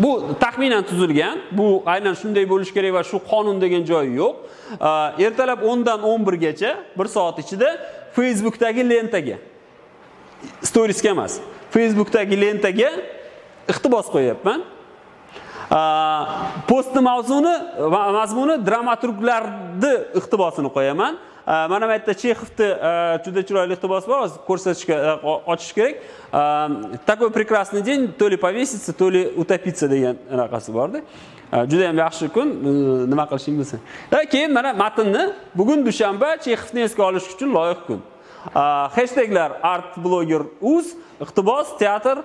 bu taxminan tuzilgan. Bu aynan shunday bo'lish kerak va shu qonun degan joyi yo'q. Ertalab 10 dan 11 gacha 1 soat ichida Facebookdagi lentaga, storiesga emas, Facebookdagi lentaga iqtibos qo'yapman. Postni mazmuni dramaturglarni iqtibosini qo'yaman. Mana bu yerda Chexovni juda chiroyli iqtibos bor, ko'rsatishga ochish kerak. Такой прекрасный день, то ли повеситься, то ли утопиться degan anaqasi bor-da. Juda ham yaxshi kun, nima qilishing bilsin. Keyin mana matnni bugun dushanba Chexovni esga olish uchun loyiq kun. Hashtaglar artblogger.uz, iqtibos teatr,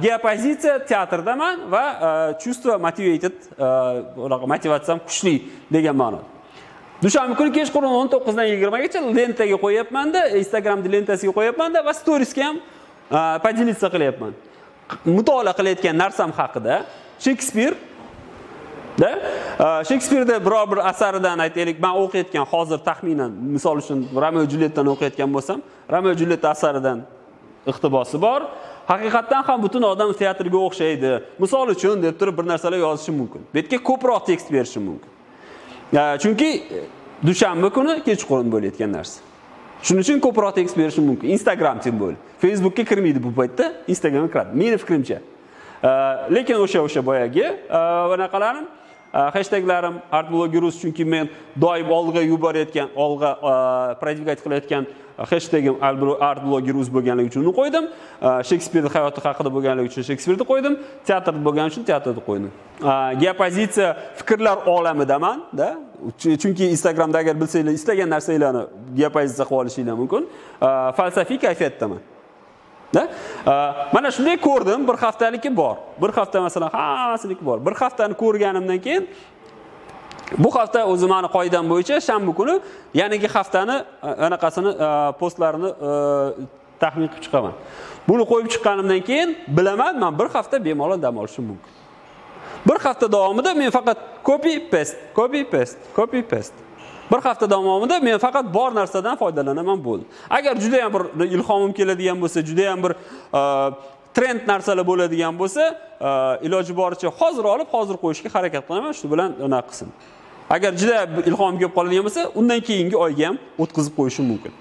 geopozitsiya teatrdaman va чувство motivated, motivatsiyam kuchli degan ma'noda. Dushanba kuni kechqurun 19 dan 20 gacha lentaga qo'yapman-da, Instagramda lentasiga qo'yapman-da va storiesga ham podelиться qilyapman. Mutolaa qilayotgan narsam haqida Shakespearda biror bir asaridan aytaylik, men o'qiyotgan hozir taxminan, misol uchun Romeo Julietani o'qiyotgan bo'lsam, Romeo Juliet asaridan iqtibosi bor. Haqiqatan ham butun odam teatrga o'xshaydi. Misol uchun deb turib bir narsalar yozishi mumkin. Bu yerga ko'proq tekst berishi mumkin. Chunki dushanba kuni kechqurun bo'layotgan narsa. Shuning uchun ko'proq tekst berish mumkin. Instagram tim bo'l. Facebookga kirmaydi bu paytda, Instagramga kiradi. Meni fikrimcha. Lekin o'sha boyagi bunaqalarim hashtaglarim artblogger.uz, chunki men doim olg'a yuborayotgan, olg'a prodvigat qilayotgan hashtagim artblogger.uz bo'lganligi uchun uni qo'ydim. Shakespeare hayoti haqida bo'lganligi uchun Shakespeareni qo'ydim. Teatr bo'lgani uchun teatrni qo'ydim. Geopozitsiya fikrlar olamidaman, da. Chunki Instagramda agar bilsanglar, istagan narsanglarni geopozitsiya qilib olishinglar mumkin. Falsafiy kayfiyatdaman. Da? Mana shunday ko'rdim, bir haftaligi bor. Bir hafta masalan hammasiniki bor. Bir haftani ko'rganimdan keyin bu hafta o'zi meni qoidam bo'yicha shanba kuni yangi haftani anaqasini postlarini taxmin qilib chiqaman. Buni qo'yib chiqqanimdan keyin bilaman, men bir hafta bemalol dam olishim mumkin. Bir hafta davomida men faqat copy paste. Bir hafta davomida men faqat bor narsadan foydalanaman bo'ldi. Agar juda ham bir ilhomim keladigan bo'lsa, juda ham bir trend narsalar bo'ladigan bo'lsa, iloji boricha hozir olib, hozir qo'yishga harakat qilaman, shu bilan nima qilsin. Agar juda ilhom kelib qoladigan bo'lsa, undan keyingi oyga ham o'tkazib qo'yishim mumkin.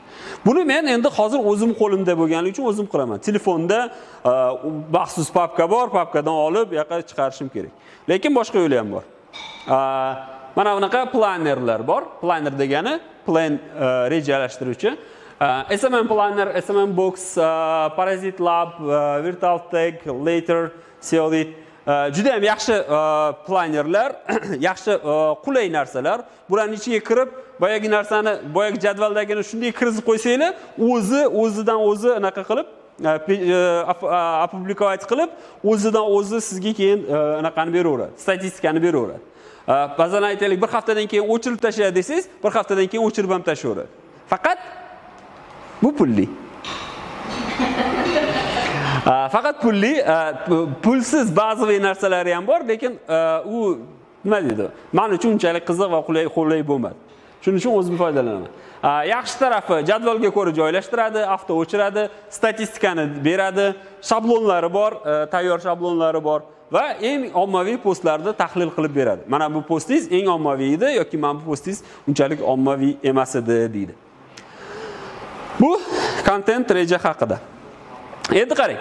Buni men endi hozir o'zim qo'limda bo'lganligi uchun o'zim qilaman. Telefonda maxsus papka bor, papkadan olib yoqqa chiqarishim kerak. Lekin boshqa yo'li ham bor. Mana bunaqa planerlar bor. Planer degani plan rejalashtiruvchi. SMM Planner, SMM Box, Parasite Lab, VirtualTech, Later, Seolit. Juda ham yaxshi planerlar, yaxshi qulay narsalar. Bularning ichiga kirib, boyagi narsani, boyagi jadvaldagini shunday kiritib qo'ysanglar, o'zidan o'zi anaqa qilib, opublikovать qilib, o'zidan o'zi sizga keyin anaqani beraveradi, statistikani beraveradi. Ba'zan aytaylik, bir haftadan keyin o'chirib tashlaydi desangiz, bir haftadan keyin o'chirib ham tashlayveradi. Faqat bu pulli. Faqat pulli, pulsiz ba'zi narsalari ham bor, lekin u nima deydi? Men uchun unchalik qiziq va qulay bo'lmadi. Shuning uchun o'zim foydalanaman. Yaxshi tarafi jadvalga ko'ra joylashtiradi, avto o'chiradi, statistikani beradi, shablonlari bor, tayyor shablonlari bor va eng ommaviy postlarni tahlil qilib beradi. Mana bu postingiz eng ommaviy edi yoki mana bu postingiz unchalik ommaviy emas edi deydi. Bu content reja haqida. Endi qarang,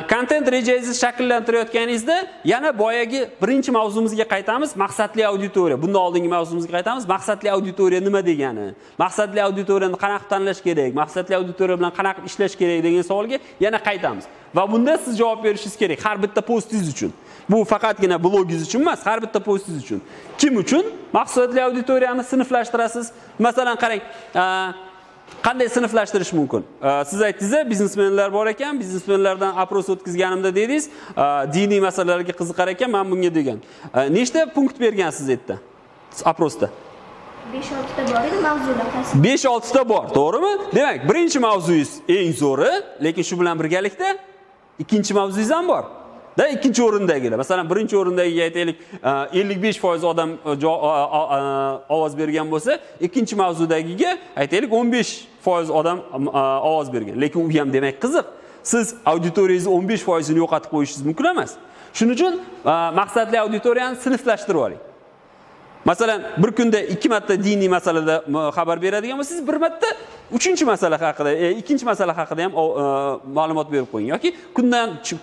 content rejangizni shakllantirayotganingizda yana boyagi birinchi mavzumizga qaytamiz, maqsadli auditoriya. Bundan oldingi mavzumizga qaytamiz, maqsadli auditoriya nima degani? Maqsadli auditoriyani qanaqa tanlash kerak? Maqsadli auditoriya bilan qanaqa ishlash kerak degan savolga yana qaytamiz. Va bunda siz javob berishingiz kerak har bitta postingiz uchun. Bu faqatgina blogingiz uchun emas, har bitta postingiz uchun. Kim uchun? Maqsadli auditoriyani sinflashtirasiz. Masalan, qarang, qanday sinflashtirish mumkin? Siz aytdingiz, biznesmenlar bor ekan, biznesmenlardan apros o'tkazganimda dedingiz, diniy masalalarga qiziqar ekan, men bunga degan. Nechta punkt bergansiz yerda? Aprosda? 5-6 ta bor edi mavzular qaysi? 5-6 ta bor, to'g'rimi? Demak, birinchi mavzungiz eng zo'ri, lekin shu bilan birgalikda ikkinchi mavzungiz ham bor. Da ikkinchi o'rindagilar. Masalan, birinchi o'rindagiga aytaylik, 55% odam ovoz bergan bo'lsa, ikkinchi mavzudagiga aytaylik 15% odam ovoz bergan. Lekin u ham demak qiziq. Siz auditoriyangizni 15%ni yo'qotib qo'yishingiz mumkin emas. Shuning uchun maqsadli auditoriyani sinflashtirib oling. Masalan, bir kunda 2 marta diniy masalada xabar beradigan bo'lsangiz, bir marta uchinchi masala haqida, ikkinchi masala haqida ham ma'lumot berib qo'ying yoki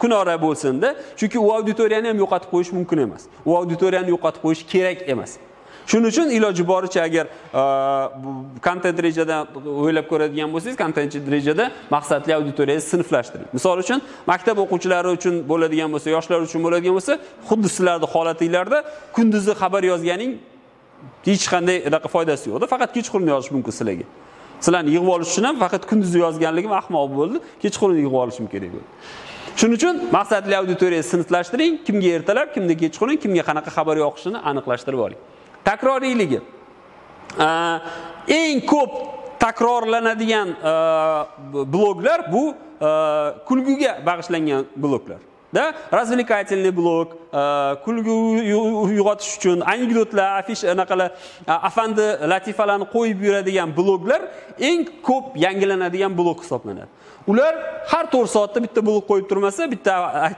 kunora bo'lsin-da, chunki u auditoriyani ham yo'qotib qo'yish mumkin emas. U auditoriyani yo'qotib qo'yish kerak emas. Shuning uchun iloji boricha agar content rejada o'ylab ko'radigan bo'lsangiz, content rejada maqsadli auditoriyangizni sinflashtiring. Misol uchun, maktab o'quvchilari uchun bo'ladigan bo'lsa, yoshlar uchun bo'ladigan bo'lsa, xuddi sizlarning holatinglarda kunduzi xabar yozganing hech qanday foydasi yo'q. Faqat kechqurun yozish mumkin sizlarga. Sizlarni yig'ib olish uchun ham faqat kunduzi yozganligim ahmoq bo'ldi. Kechqurun yig'ib olishim kerak bo'ldi. Shuning uchun maqsadli auditoriyani sinflashtiring, kimga ertalab, kimga kechqurun, kimga qanaqa xabar yoqishini aniqlashtirib oling. Takroriyligi. Eng ko'p takrorlanadigan bloglar bu kulguga bag'ishlangan bloglar. Da, развлекательный blog, kulgu uyg'otish uchun anekdotlar, afish anaqalar, afandi latifalarni qo'yib yuradigan bloglar eng ko'p yangilanadigan blog hisoblanadi. Ular har 4 soatda bitta blog qo'yib turmasa, bitta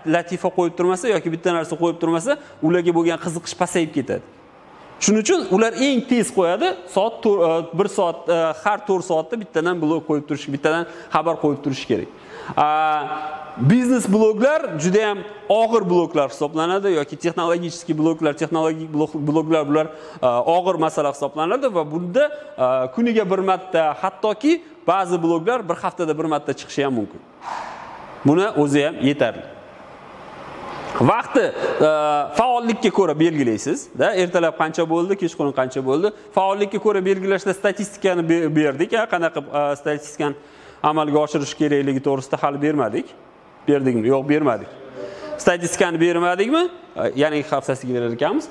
latifa qo'yib turmasa yoki bitta narsa qo'yib turmasa, ularga bo'lgan qiziqish pasayib ketadi. Shuning uchun ular eng tez qo'yadi, soat 1 soat har 4 soatda bittadan blog qo'yib turish, bittadan xabar qo'yib turish kerak. Biznes bloglar juda ham og'ir bloglar hisoblanadi yoki texnologik bloglar bular og'ir masala hisoblanadi va bunda kuniga bir marta, hattoki ba'zi bloglar bir haftada bir marta chiqishi ham mumkin. Buni o'zi ham yetarli. Vaqtni faollikka ko'ra belgilaysiz, da, ertalab qancha bo'ldi, kechqurun qancha bo'ldi. Faollikka ko'ra belgilashda statistikani berdik, qanaqa statistikani amalga oshirish kerakligi to'g'risida hali bermadik. Berdikmi? Yo'q, bermadik. Statistikani bermadikmi? Yana haftasiga berar ekanmiz.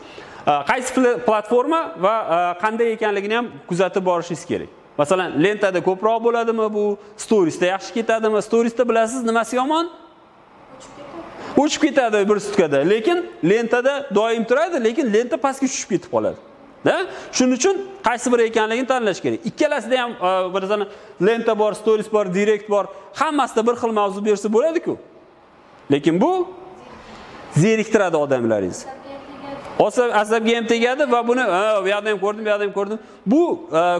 Qaysi platforma va qanday ekanligini ham kuzatib borishingiz kerak. Masalan, lentada ko'proq bo'ladimi bu? Storiesda yaxshi ketadimi? Storiesda bilasiz, nimasi yomon? O'chib ketadi bir sutkada, lekin lentada doim turadi, lekin lenta pastga tushib ketib qoladi. Da? Shuning uchun qaysi biri ekanligini tanlash kerak. Ikkalasida ham birzani lenta bor, stories bor, direct bor, hammasida bir xil mavzu bersa bo'ladi-ku. Lekin bu zeriktiradi odamlaringizni. asabga ham tegadi va buni bu yerda ham ko'rdim, bu yerda ham ko'rdim. Bu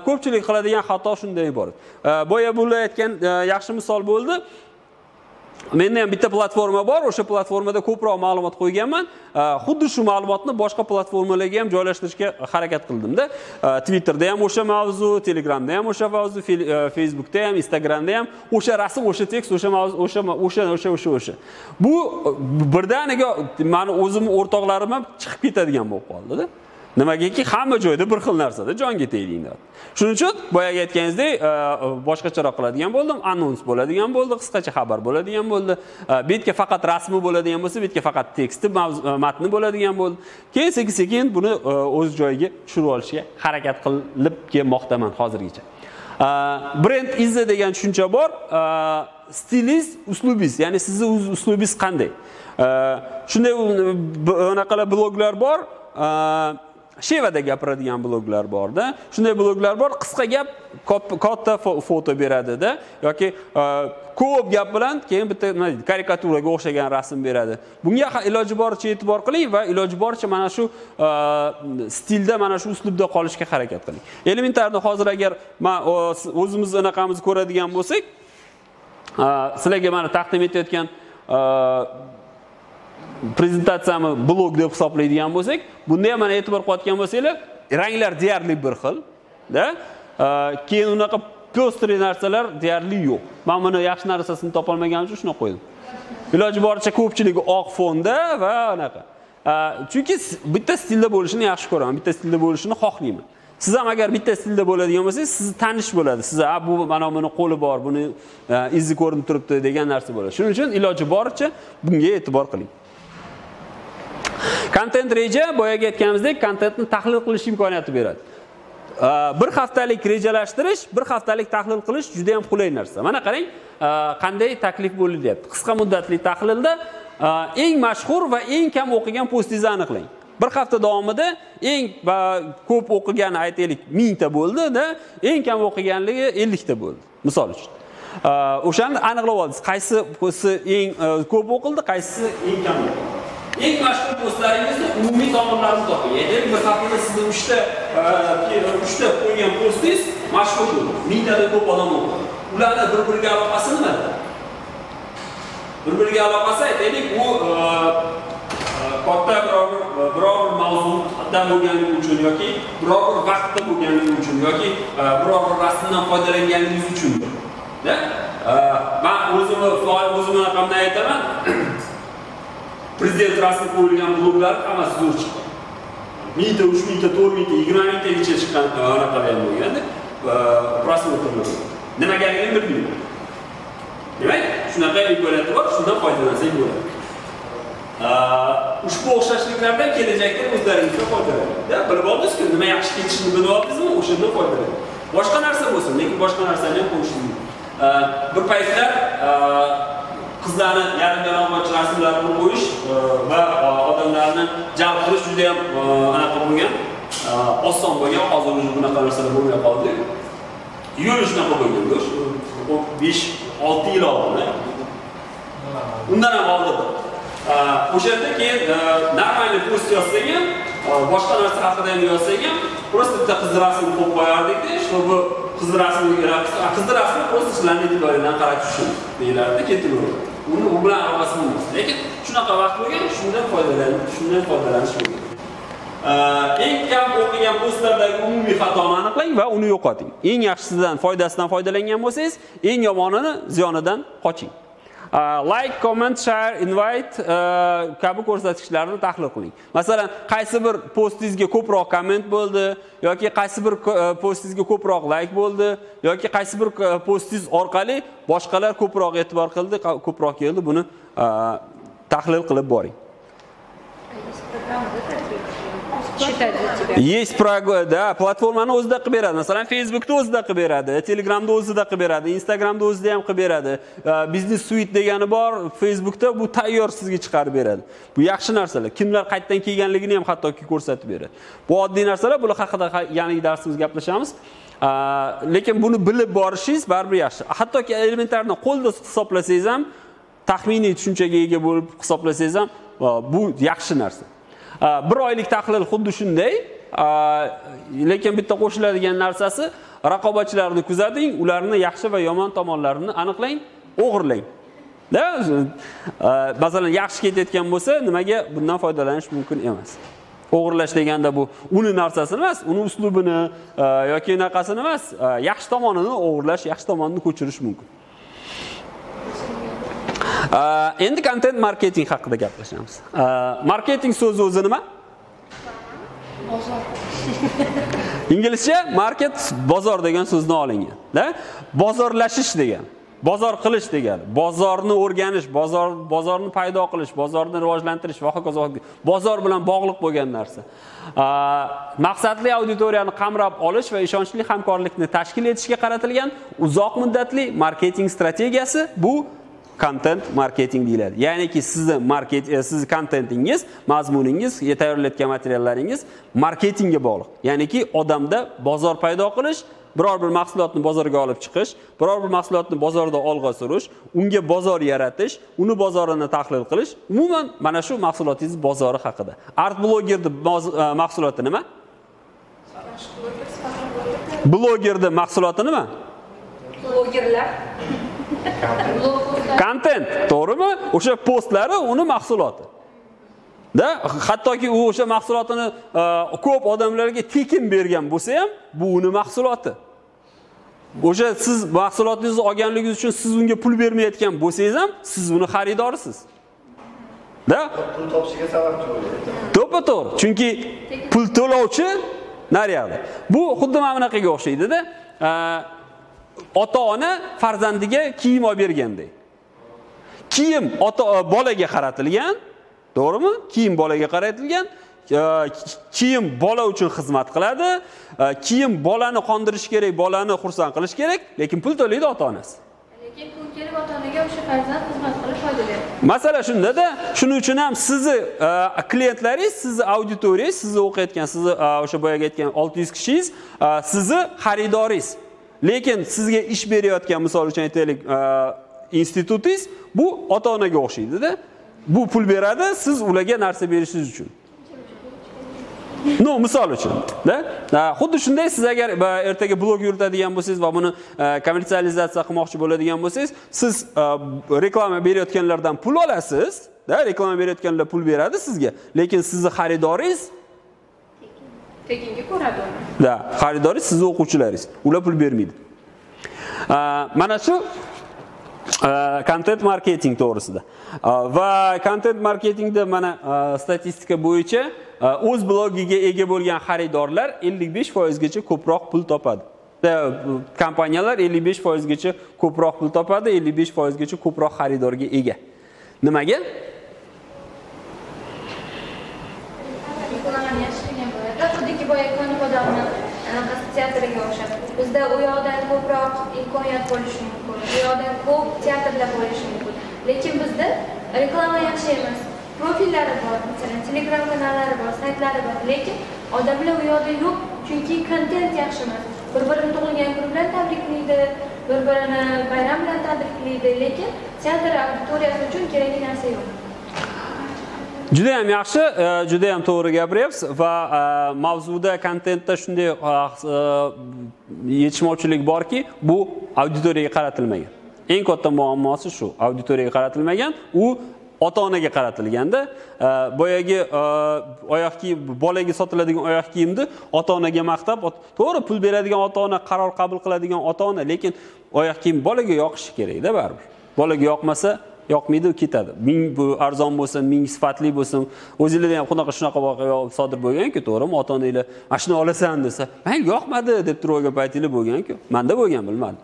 ko'pchilik qiladigan xato shundan iborat. Boya bo'layotgan yaxshi misol bo'ldi. Menda ham bitta platforma bor, o'sha platformada ko'proq ma'lumot qo'yganman. Xuddi shu ma'lumotni boshqa platformalarga ham joylashtirishga harakat qildim-da. Twitterda ham o'sha mavzu, Telegramda ham o'sha mavzu, Facebookda ham, Instagramda ham o'sha rasm, o'sha tekst, o'sha mavzu, o'sha. Bu birdaniga meni o'zim o'rtoqlarim ham chiqib ketadigan bo'lib qoldi-da. Nimagaki hamma joyda bir xil narsada jonga tegdinglar. Shuning uchun boyaga aytganingizdek boshqacharoq qiladigan bo'ldim, anons bo'ladigan bo'ldi, qisqacha xabar bo'ladigan bo'ldi. Betga faqat rasmi bo'ladigan bo'lsa, betga faqat teksti, matni bo'ladigan bo'ldi. Keyin sekin-sekin buni o'z joyiga tushirib olishga harakat qilib kelmoqdaman hozirgacha. Brand izza degan tushuncha bor. Stiliz, uslubingiz, ya'ni sizning uslubingiz qanday? Shunday unaqalar bloglar bor. Shevada gapiradigan bloglar bor-da. Shunday bloglar bor, qisqa gap, katta foto beradi-da yoki ko'p gap bilan keyin bitta karikaturaga o'xshagan rasm beradi. Bunga iloji boricha e'tibor qiling va iloji boricha mana shu stilda, mana shu uslubda qolishga harakat qiling. Elementarni hozir agar men o'zimiz anaqamizni ko'radigan bo'lsak, sizlarga mana taqdim etayotgan prezentatsiyani blog deb hisoblaydigan bo'lsak, bunda ham mana e'tibor qilayotgan bo'lsanglar, ranglar deyarli bir xil, da? Keyin unaqa pestri narsalar deyarli yo'q. Men buni yaxshi narsasini topa olmaganim uchun shuni qo'ydim. Iloji boricha ko'pchiligi oq fonda va unaqa. Chunki bitta stilda bo'lishini yaxshi ko'raman, bitta stilda bo'lishini xohlayman. Siz ham agar bitta stilda bo'ladigan bo'lsangiz, sizni tanish bo'ladi. Siz bu mana buni qo'li bor, buni izi ko'rinib turibdi degan narsa bo'ladi. Shuning uchun iloji boricha bunga e'tibor qiling. Content reja boyaga aytganimizdek kontentni tahlil qilish imkoniyati beradi. Bir haftalik rejalashtirish, bir haftalik tahlil qilish juda ham qulay narsa. Mana qarang, qanday taklif bo'lyapti. Qisqa muddatli tahlilda eng mashhur va eng kam o'qigan postingizni aniqlang. Bir hafta davomida eng ko'p o'qigani aytaylik 1000 ta bo'ldi-da, eng kam o'qiganligi 50 ta bo'ldi. Misol uchun. O'shani aniqlab oldingiz. Qaysi posti eng ko'p o'qildi, qaysisi eng kam o'qildi. Eng mashhur postlaringizni umumiy tomonlarini toping. Ya'ni bir haftada sizning 3 ta qo'ygan postingiz mashhur bo'ldi. 1000 tadan ko'p odam o'qidi. Ularning bir-biriga aloqasi nimada? Bir-biriga aloqasi aytaylik, u katta biror mavzudan bo'lganligi uchun yoki biror vaqtda bo'lganligi uchun yoki biror rasmdan foydalanganingiz uchun. Da? Men o'zimni raqamdan aytaman. Prezident rasmi qo'yilgan bloglar hammasi zo'r chiqdi. 1000 ta, 3000 ta, 4000 ta, 20 tagacha chiqqan anaqalar bo'lganda, prosmotrlar. Nimagaligini bilmayman. Demak, shunaqa imkoniyati bor, shundan foydalansak bo'ladi. Ushbu o'xshashliklardan kelajakda o'zlaringizga foydalaning. Bilib oldingizku, nima yaxshi ketishini bilib oldingizmi, o'shandan foydalaning. Boshqa narsa bo'lsin, lekin boshqa narsani ham qo'yishingiz mumkin. Bir paytlar qizlarni yarim-yalang'och rasmlarini qo'yish va odamlarni jalb qilish juda ham anaqa bo'lgan, oson bo'lgan. Hozir bunaqa narsalar bo'lmay qoldi. Yo'l shunaqa bo'lgan, 5-6 yil oldin. Undan ham oldin. O'shanda keyin normal post yozsak ham, boshqa narsa haqida ham yozsak ham, просто bitta qiz rasmini qo'yib qo'yardik-da, bu qiz rasmi просто sizlarning e'tiboringizdan qarab tushsin deyilardi, ketaveradi. U bilan aloqasi bo'lmas. Lekin shunaqa vaqt bo'lgan, shundan foydalanish bo'lgan. Eng kam o'qigan postlardagi umumiy xatoni aniqlang va uni yo'qoting. Eng yaxshisidan, foydasidan foydalangan bo'lsangiz, eng yomonini ziyonidan qoching. Like, comment, share, invite kabi ko'rsatkichlarni tahlil qiling. Masalan, qaysi bir postingizga ko'proq komment bo'ldi yoki qaysi bir postingizga ko'proq like bo'ldi yoki qaysi bir postingiz orqali boshqalar ko'proq e'tibor qildi, ko'proq keldi, buni tahlil qilib boring. Есть да, platformani o'zida qilib beradi. Masalan, Facebookda o'zida qilib beradi, Telegramda o'zida qilib beradi, Instagramda o'zida ham qilib beradi. Business suite degani bor, Facebookda bu tayyor sizga chiqarib beradi. Bu yaxshi narsalar. Kimlar qayerdan kelganligini ham hattoki ko'rsatib beradi. Bu oddiy narsalar, bular haqida yangi darsimizda gaplashamiz. Lekin buni bilib borishingiz baribir yaxshi. Hattoki elementarni qo'lda hisoblasangiz ham, taxminiy tushunchaga ega bo'lib hisoblasangiz ham, bu yaxshi narsa. Bir oylik tahlil xuddi shunday. Lekin bitta qo'shiladigan narsasi raqobatchilarni kuzating, ularni yaxshi va yomon tomonlarini aniqlang, o'g'irlang. Masalan, yaxshi ketayotgan bo'lsa, nimaga bundan foydalanish mumkin emas. O'g'irlash deganda bu uni narsasini emas, uni uslubini yoki unaqasini emas, yaxshi tomonini o'g'irlash, yaxshi tomonini ko'chirish mumkin. Endi content marketing haqida gaplashamiz. Marketing so'zi o'zi nima? Bozor. Inglizcha market bozor degan so'zdan olingan. Bozorlashish degan. Bozor qilish degani, bozorni o'rganish, bozorni paydo qilish, bozorni rivojlantirish va hokazo. Bozor bilan bog'liq bo'lgan narsa. Maqsadli auditoriyani qamrab olish va ishonchli hamkorlikni tashkil etishga qaratilgan uzoq muddatli marketing strategiyasi bu content marketing deyiladi. Ya'niki siz kontentingiz, mazmuningiz, tayyorlayotgan materiallaringiz marketingga bog'liq. Ya'niki odamda bozor paydo qilish, biror bir mahsulotni bozorga olib chiqish, biror bir mahsulotni bozorda olg'a surish, unga bozor yaratish, uni bozorini tahlil qilish, umuman mana shu mahsulotingiz bozori haqida. Art blogerning mahsuloti nima? Blogerning mahsuloti nima? Blogerlar. Content, to'g'rimi? O'sha postlari uni mahsuloti. Hattoki u o'sha mahsulotini ko'p odamlarga tekin bergan bo'lsa ham, bu uni mahsuloti. O'sha siz mahsulotingizni olganligingiz uchun siz unga pul bermayotgan bo'lsangiz ham, siz uni xaridorisiz. Pul topishiga sababchi bo'ladi. To'g'ri, chunki pul to'lovchi naryoqda. Bu xuddi mana bunaqaga o'xshaydi-da. Ota-ona farzandiga kiyim olib bergandek. Kiyim bolaga qaratilgan, to'g'rimi? Kiyim bolaga qaratilgan. Kiyim bola uchun xizmat qiladi. Kiyim bolani qondirish kerak, bolani xursand qilish kerak, lekin pul to'laydi ota-onasi. Lekin pul kelib ota-onaga o'sha farzand xizmat qilib foyda beradi. Masala shunda-da, shuning uchun ham sizni klientlaringiz, sizni auditoriyangiz, sizni o'qiyotgan, sizni o'sha boyaga aytgan 600 kishingiz, sizni xaridoringiz. Lekin sizga ish berayotgan, misol uchun aytaylik, institutingiz bu ota-onaga o'xshaydi-da. Bu pul beradi, siz ularga narsa berishingiz uchun. Misol uchun, xuddi shunday siz agar ertaga blog yuritadigan bo'lsangiz va buni kommersializatsiya qilmoqchi bo'ladigan bo'lsangiz, siz reklama berayotganlardan pul olasiz, reklama berayotganlar pul beradi sizga, lekin sizni xaridoringiz tekinga ko'radi uni. Xaridoringiz sizni o'quvchilaringiz. Ular pul bermaydi. Mana shu content marketing to'g'risida. Va content marketingda mana statistika bo'yicha o'z blogiga ega bo'lgan xaridorlar 55% gacha ko'proq pul topadi. Kompaniyalar 55% gacha ko'proq pul topadi, 55% gacha ko'proq xaridorga ega. Nimaga? Xuddiki boya ko'nik odamni teatriga o'xshab. Bizda u yoqdan ko'proq imkoniyat bo'lishi mumkin. U yoqdan ko'p teatrlar bo'lishi mumkin. Lekin bizda reklama yaxshi emas. Profillari bor, masalan, Telegram kanallari bor, saytlari bor, lekin odamlar u yoqda yo'q, chunki kontent yaxshi emas. Bir-birini tug'ilgan kuni bilan tabriklaydi, bir-birini bayram bilan tabriklaydi, lekin teatr auditoriyasi uchun kerakli narsa yo'q. Juda ham yaxshi, juda ham to'g'ri gapiryapsiz va mavzuda kontentda shunday yetishmovchilik borki, bu auditoriyaga qaratilmagan. Eng katta muammosi shu, auditoriyaga qaratilmagan, u ota-onaga qaratilganda, boyagi oyoq kiyim, bolaga sotiladigan oyoq kiyimni ota-onaga maqtab, to'g'ri pul beradigan ota-ona, qaror qabul qiladigan ota-ona, lekin oyoq kiyim bolaga yoqishi kerak-da baribir. Bolaga yoqmasa yoqmaydi, u ketadi. Ming bu arzon bo'lsin, ming sifatli bo'lsin. O'zingizda ham shunaqa voqea sodir bo'lgan-ku, to'g'rimi? Ota-onalar mashina olasan desa, "Men yoqmadi" deb turib olgan paytinglar bo'lgan-ku. Menda bo'lgan, bilmadim.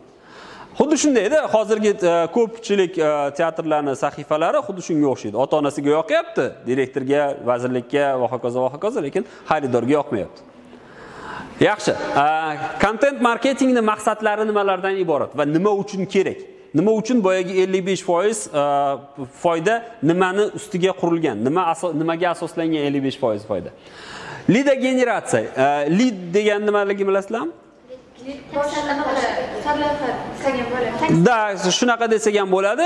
Xuddi shundayda hozirgi ko'pchilik teatrlarning sahifalari xuddi shunga o'xshaydi. Ota-onasiga yoqyapti, direktorga, vazirlikka va hokazo, lekin xaridorga yoqmayapti. Yaxshi. Content marketingning maqsadlari nimalardan iborat va nima uchun kerak? Nima uchun boyagi 55% foyda nimani ustiga qurilgan? Nimaga asoslangan 55% foyda? Lead generatsiya. Lead degan nimaligini bilasizlarmi? Shunaqa desak ham bo'ladi.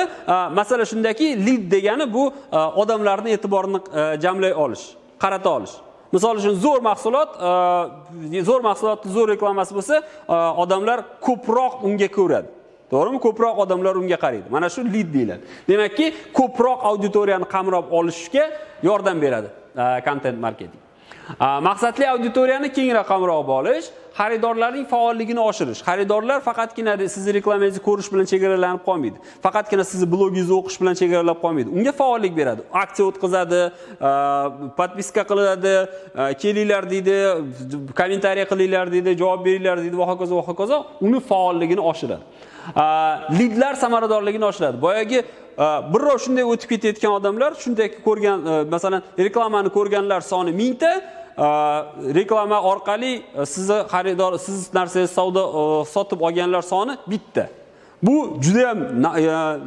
Masala shundaki, lead degani bu odamlarning e'tiborini jamlay olish. qarata olish. Misol uchun zo'r mahsulotni zo'r reklamasi bo'lsa, odamlar ko'proq unga ko'radi. To'g'rimi? Ko'proq odamlar unga qaraydi. Mana shu lead deyiladi. Demakki, ko'proq auditoriyani qamrab olishga yordam beradi content marketing. Maqsadli auditoriyani kengroq qamrab olish, xaridorlarning faolligini oshirish. Xaridorlar faqatgina sizni reklamangizni ko'rish bilan chegaralanib qolmaydi. Faqatgina sizni blogingizni o'qish bilan chegaralab qolmaydi. Unga faollik beradi. Aksiya o'tkazadi, podpiska qiladi, kelinglar deydi, kommentariy qilinglar deydi, javob beringlar deydi va hokazo va hokazo. Uni faolligini oshiradi. Leadlar samaradorligini oshiradi. Boyagi birrov shunday o'tib ketayotgan odamlar, shunday ko'rgan, masalan, reklamani ko'rganlar soni 1000 ta, reklama orqali sizni xaridor, siz narsangizni sotib olganlar soni bitta. Bu juda ham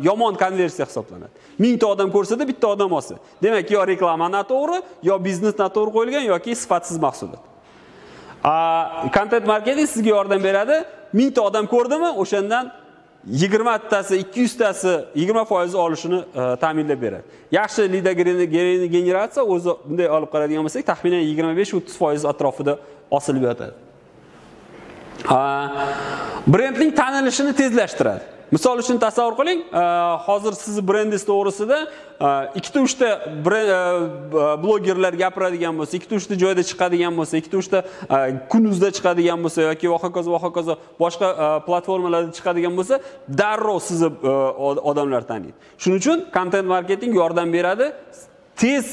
yomon konversiya hisoblanadi. 1000 ta odam ko'rsa-da bitta odam olsa. Demak, yo reklama noto'g'ri, yo biznes noto'g'ri qo'yilgan yoki sifatsiz mahsulot. Content marketing sizga yordam beradi. 1000 ta odam ko'rdimi, o'shandan 20 tasi, 200 tasi 20% olishini ta'minlab beradi. Yaxshi lead generatsiya o'zi bunday olib qaraydigan bo'lsak, taxminan 25-30% atrofida osilib yotadi. Brendning tanilishini tezlashtiradi. Misol uchun tasavvur qiling, hozir siz brendingiz to'g'risida 2-3 ta blogerlar gapiradigan bo'lsa, 2-3 ta joyda chiqadigan bo'lsa, 2-3 ta kunuzda chiqadigan bo'lsa yoki va hokazo boshqa platformalarda chiqadigan bo'lsa, darrov sizni odamlar taniydi. Shuning uchun content marketing yordam beradi. Tez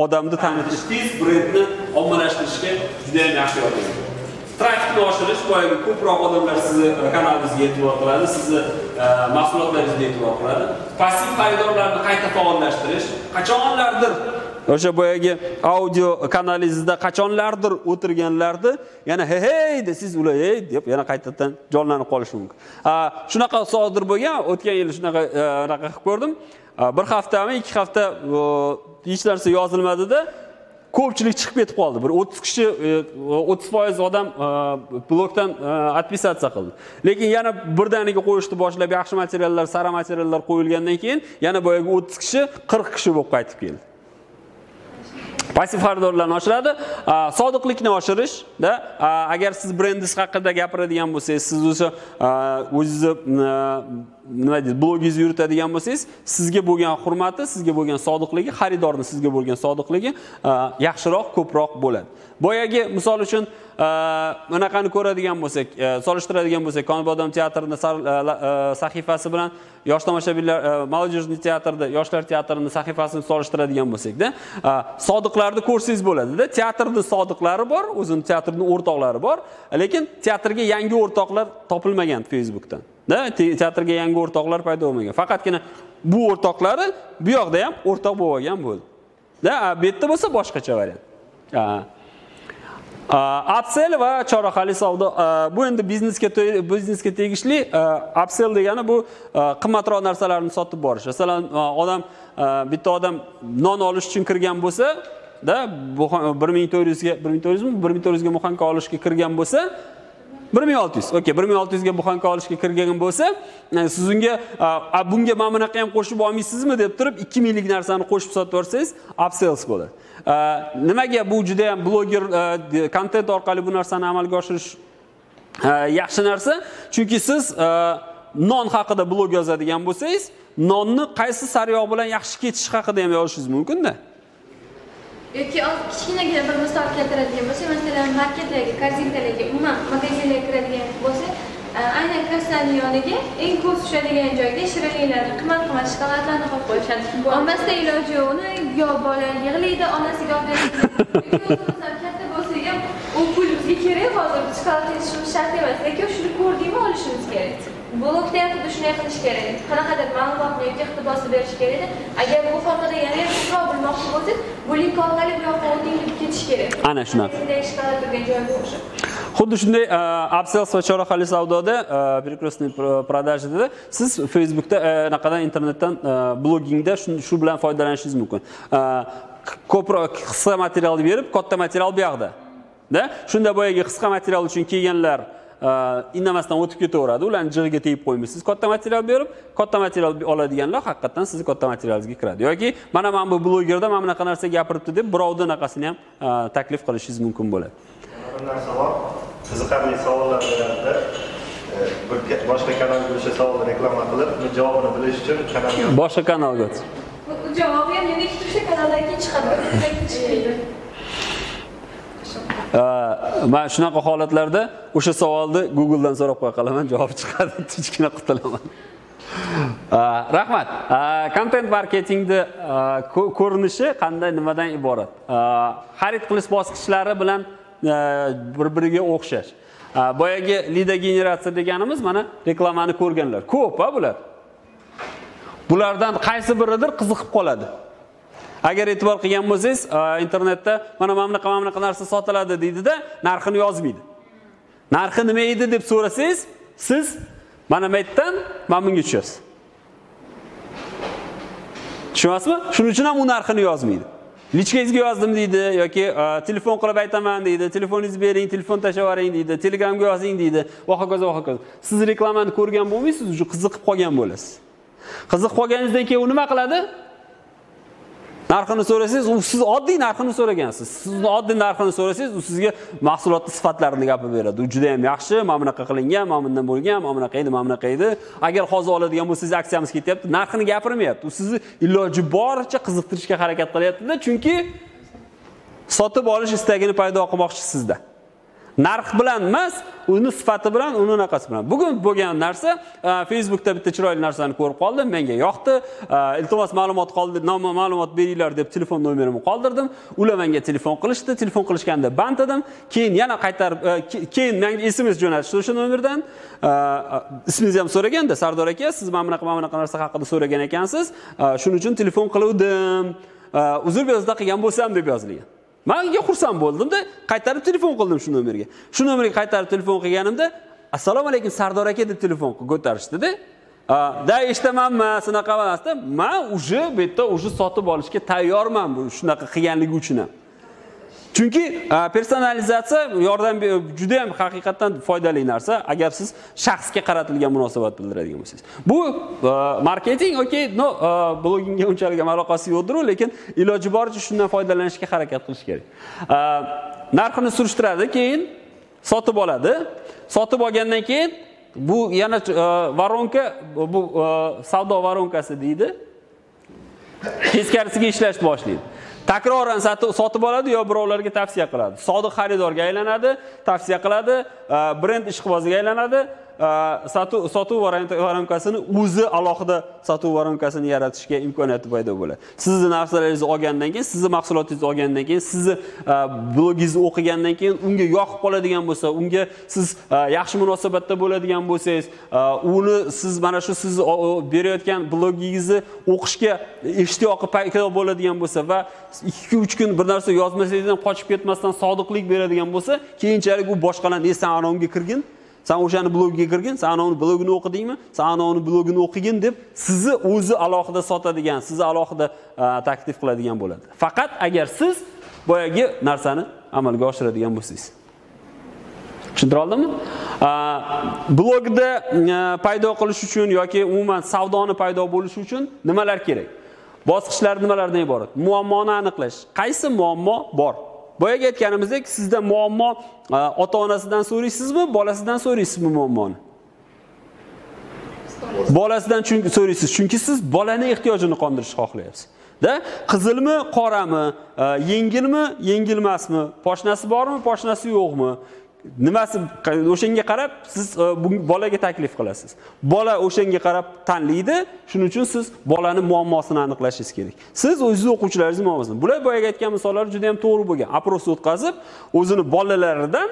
odamni tanitish, tez brendni ommalashtirishga juda ham yaxshi yordam beradi. Trafikni oshirish, boyagi ko'proq odamlar sizni kanalingizga e'tibor qiladi, sizni mahsulotlaringizga e'tibor qiladi. Passiv xaridorlarni qayta faollashtirish, qachonlardir o'sha boyagi audio kanalingizda qachonlardir o'tirganlarni yana hey deb siz ular hey deb yana qaytadan jonlanib qolishi mumkin. Shunaqa sodir bo'lgan, o'tgan yil shunaqa qilib ko'rdim. Bir haftami, 2 hafta hech narsa yozilmadi-da, ko'pchilik chiqib ketib qoldi. Bir 30 kishi, 30% odam blogdan atpisatsiya qildi. Lekin yana birdaniga qo'yishni boshlab, yaxshi materiallar, sara materiallar qo'yilgandan keyin yana boyagi 30 kishi, 40 kishi bo'lib qaytib keldi. Passiv xaridorlarni oshiradi, sodiqlikni oshirish, da agar siz brendingiz haqida gapiradigan bo'lsangiz, siz o'sha o'zingizni nima deydi, blogingizni yuritadigan bo'lsangiz, sizga bo'lgan hurmati, sizga bo'lgan sodiqligi, xaridorning sizga bo'lgan sodiqligi yaxshiroq, ko'proq bo'ladi. Boyagi misol uchun bunaqani ko'radigan bo'lsak, solishtiradigan bo'lsak, Konbodam teatrining sahifasi bilan yosh tomoshabinlar Молодежный teatrda yoshlar teatrining sahifasini solishtiradigan bo'lsak-da, sodiqlarni ko'rsangiz bo'ladi-da. Teatrning sodiqlari bor, o'zining teatrining o'rtoqlari bor, lekin teatrga yangi o'rtoqlar topilmagan Facebookdan. Da, teatrga yangi o'rtoqlar paydo bo'lmagan. Faqatgina bu o'rtoqlari bu yoqda ham o'rtoq bo'lib olgan bo'ldi. Da, bu yerda bo'lsa boshqacha variant. Upsell va chorahali savdo. Bu endi biznesga tegishli. Upsell degani bu qimmatroq narsalarni sotib borish. Masalan, bitta odam non olish uchun kirgan bo'lsa, da 1400 ga muhanka olishga kirgan bo'lsa, 1600. Okey, 1600 ga buxanka olishga kirgan bo'lsa, siz unga bunga mana bunaqa ham qo'shib olmaysizmi deb turib 2000 lik narsani qo'shib sotib yorsangiz, upsells bo'ladi. Nimaga bu juda ham bloger content orqali bu narsani amalga oshirish yaxshi narsa? Chunki siz non haqida blog yozadigan bo'lsangiz, nonni qaysi sariyog' bilan yaxshi ketish haqida ham yozishingiz mumkin-da. Yoki kichkinagina bir misol keltiradigan bo'lsak, masalan, marketlarga, korzinkalarga, umuman magazinlarga kiradigan bo'lsak, aynan kassaning yoniga eng ko'z tushadigan joyga shirinliklarni, qimmat-qimmat shokoladlarni qo'yib qo'yishadi. Olmasda iloji yo'q, uni yo bola yig'laydi, onasiga olib beradi. Katta bo'lsa ham u pul bizga kerak, hozir shokolad yeyishimiz shart emas, lekin shuni ko'rdingmi, olishimiz kerak. Blogda ham xuddi shunday qilish kerak. Qanaqadir ma'lumotni yoki iqtibosni berish kerak. Agar bu haqida yana ko'proq bilmoqchi bo'lsangiz, bu link orqali bu yoqqa o'ting deb ketish kerak. Ana shunaqa. Ishqalab turgan joy bo'lishi. Xuddi shunday upsells va chorahali savdoda, перекрестный продажада siz Facebookda naqadan internetdan blogingda shu bilan foydalanishingiz mumkin. Ko'proq qisqa material berib, katta material bu yoqda. Da, shunda boyagi qisqa material uchun kelganlar indamasdan o'tib ketaveradi. Ularni jig'iga tegib qo'ymaysiz. Katta material berib, katta material oladiganlar haqiqatan sizni katta materialingizga kiradi. Yoki mana bu blogerda mana bunaqa narsa gapiribdi deb birovning anaqasini ham taklif qilishingiz mumkin bo'ladi. Bir narsa bor. Qiziqarli savollar beradi. Boshqa kanalga o'sha savolni reklama qilib, javobini bilish uchun kanalga boshqa kanalga o'tsin. Javobi ham yana ikkita kanaldan keyin chiqadi. Men shunaqa holatlarda o'sha savolni Google dan so'rab qo'ya qolaman, javob chiqadi, tinchgina qutulaman. Rahmat. Content marketingni ko'rinishi qanday, nimadan iborat? Xarid qilish bosqichlari bilan bir-biriga o'xshash. Boyagi lead generatsiya deganimiz mana reklamani ko'rganlar. Ko'p-a bular. Bulardan qaysi biridir qiziqib qoladi. Agar e'tibor qilgan bo'lsangiz, internetda mana bunaqa narsa sotiladi deydi-da, narxini yozmaydi. Narxi nima edi deb so'rasangiz, siz mana bu yerdan mana bunga tushasiz. Tushunyapsizmi? Shuning uchun ham u narxini yozmaydi. Lichkangizga yozdim deydi yoki telefon qilib aytaman deydi, telefoningizni bering, telefon tashlab yuboring deydi, Telegramga yozing deydi, va hokazo. Siz reklamani ko'rgan bo'lmaysiz, уже qiziqib qolgan bo'lasiz. Qiziqib qolganingizdan keyin u nima qiladi? Narxini so'rasangiz, u siz oddiy narxini so'ragansiz. Siz oddiy narxini so'rasangiz, u sizga mahsulotning sifatlarini gapirib beradi. U juda ham yaxshi, mana bunaqa qilingan, mana bundan bo'lgan, mana bunaqa edi. Agar hozir oladigan bo'lsangiz, aksiyamiz ketyapti, narxini gapirmayapti. U sizni iloji boricha qiziqtirishga harakat qilyapti-da, chunki sotib olish istagini paydo qilmoqchi sizda. Narx bilan emas, uni sifati bilan, uni anaqasi bilan. Bugun bo'lgan narsa, Facebookda bitta chiroyli narsani ko'rib qoldim, menga yoqdi. Iltimos ma'lumot ma'lumot beringlar deb telefon nomerimni qoldirdim. Ular menga telefon qilishdi, telefon qilishganda band edim. Keyin yana qaytarib, keyin menga SMS jo'natishdi o'sha nomerdan. Ismingizni ham so'raganda, Sardor aka, siz mana bunaqa narsa haqida so'ragan ekansiz. Shuning uchun telefon qildim. Uzr bezda qilgan bo'lsam deb yozilgan. Menga xursand bo'ldim-da, qaytarib telefon qildim shu nomerga. Shu nomerga qaytarib telefon qilganimda, "Assalomu alaykum Sardor aka" deb telefon ko'tarishdi-da. Da eshitamanmi, shunaqa emasda, men uje bu yerda sotib olishga tayyorman bu shunaqa qilganligi uchun ham. Chunki personalizatsiya yordam juda ham haqiqatan foydali narsa, agar siz shaxsga qaratilgan munosabat bildiradigan bo'lsangiz. Bu marketing, okey, blogingga unchalik aloqasi yo'qdir, lekin iloji boricha shundan foydalanishga harakat qilish kerak. Narxini surishtiradi, keyin sotib oladi. Sotib olgandan keyin bu yana varonka, bu savdo varonkasi deydi. Teskarisiga ishlashni boshlaydi. Takroran sotib oladi yo birovlarga tavsiya qiladi. Sodiq xaridorga aylanadi, tavsiya qiladi, brend ishqiboziga aylanadi, sotuv varonkasini o'zi alohida sotuv varonkasini yaratishga imkoniyati paydo bo'ladi. Sizni narsalaringizni olgandan keyin, sizni mahsulotingizni olgandan keyin, sizni blogingizni o'qigandan keyin unga yoqib qoladigan bo'lsa, unga siz yaxshi munosabatda bo'ladigan bo'lsangiz, uni siz mana shu siz berayotgan blogingizni o'qishga ishtiyoqi paydo bo'ladigan bo'lsa va 2-3 kun bir narsa yozmasangiz ham qochib ketmasdan sodiqlik beradigan bo'lsa, keyinchalik u boshqalarni "Sen anavga kirgin, sen o'shani blogiga kirgin, sen anavni blogini o'qidingmi, sen anavni blogini o'qigin" deb sizni o'zi alohida sotadigan, sizni alohida taklif qiladigan bo'ladi. Faqat agar siz boyagi narsani amalga oshiradigan bo'lsangiz. Tushuntira oldimmi? Blogda paydo qilish uchun yoki umuman savdoni paydo bo'lishi uchun nimalar kerak? Bosqichlar nimalardan iborat? Muammoni aniqlash. Qaysi muammo bor? Boyaga aytganimizdek, sizda muammo ota-onasidan so'raysizmi, bolasidan so'raysizmi muammoni? Bolasidan so'raysiz, chunki siz bolaning ehtiyojini qondirishni xohlayapsiz. Da qizilmi, qorami, yengilmi, yengilmasmi, poshnasi bormi, poshnasi yo'qmi? Nimasi o'shanga qarab siz bolaga taklif qilasiz. Bola o'shanga qarab tanlaydi, shuning uchun siz bolaning muammosini aniqlashingiz kerak. Siz o'zingiz o'quvchilaringiz muammosini. Bular boyaga aytgan misollar juda ham to'g'ri bo'lgan. Apros o'tkazib, o'zini bolalaridan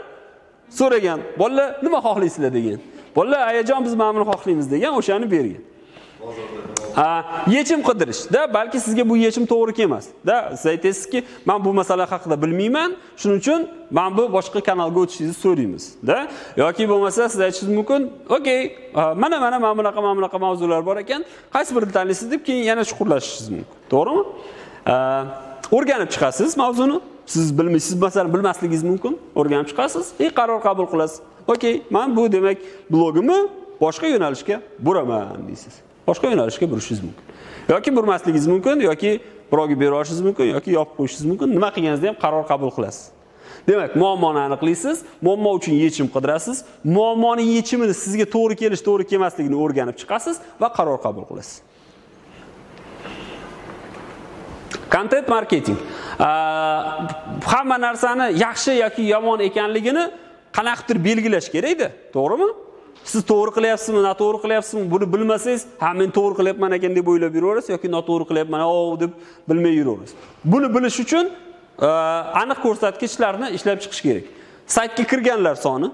so'ragan. Bolalar nima xohlaysizlar degan. Bolalar ayajon biz mana buni xohlaymiz degan, o'shani bergan. Yechim qidirish. Da balki sizga bu yechim to'g'ri kelmas. Da siz aytasizki, men bu masala haqida bilmayman, shuning uchun men bu boshqa kanalga o'tishingizni so'raymiz. Da yoki bo'lmasa siz aytishingiz mumkin, "Okey, mana bunaqa mavzular bor ekan, qaysi birini tanlaysiz?" deb keyin yana chuqurlashishingiz mumkin. To'g'rimi? O'rganib chiqasiz mavzuni. Siz bilmaysiz, masalan, bilmasligingiz mumkin. O'rganib chiqasiz, qaror qabul qilasiz. Okey, men bu demak blogimni boshqa yo'nalishga buraman deysiz. Boshqa yo'nalishga burishingiz mumkin. Yoki burmasligingiz mumkin, yoki birovga berib yuborishingiz mumkin, yoki yopib qo'yishingiz mumkin. Nima qilganingizda ham qaror qabul qilasiz. Demak, muammoni aniqlaysiz, muammo uchun yechim qidirasiz, muammoning yechimini sizga to'g'ri kelish, to'g'ri kelmasligini o'rganib chiqasiz va qaror qabul qilasiz. Content marketing. Hamma narsani yaxshi yoki yomon ekanligini qanaqadir belgilash kerak-da, to'g'rimi? Siz to'g'ri qilyapsizmi, noto'g'ri qilyapsizmi, buni bilmasangiz, ha men to'g'ri qilyapman ekan deb o'ylab yuraverasiz yoki noto'g'ri qilyapman, deb bilmay yuraverasiz. Buni bilish uchun aniq ko'rsatkichlarni ishlab chiqish kerak. Saytga kirganlar soni,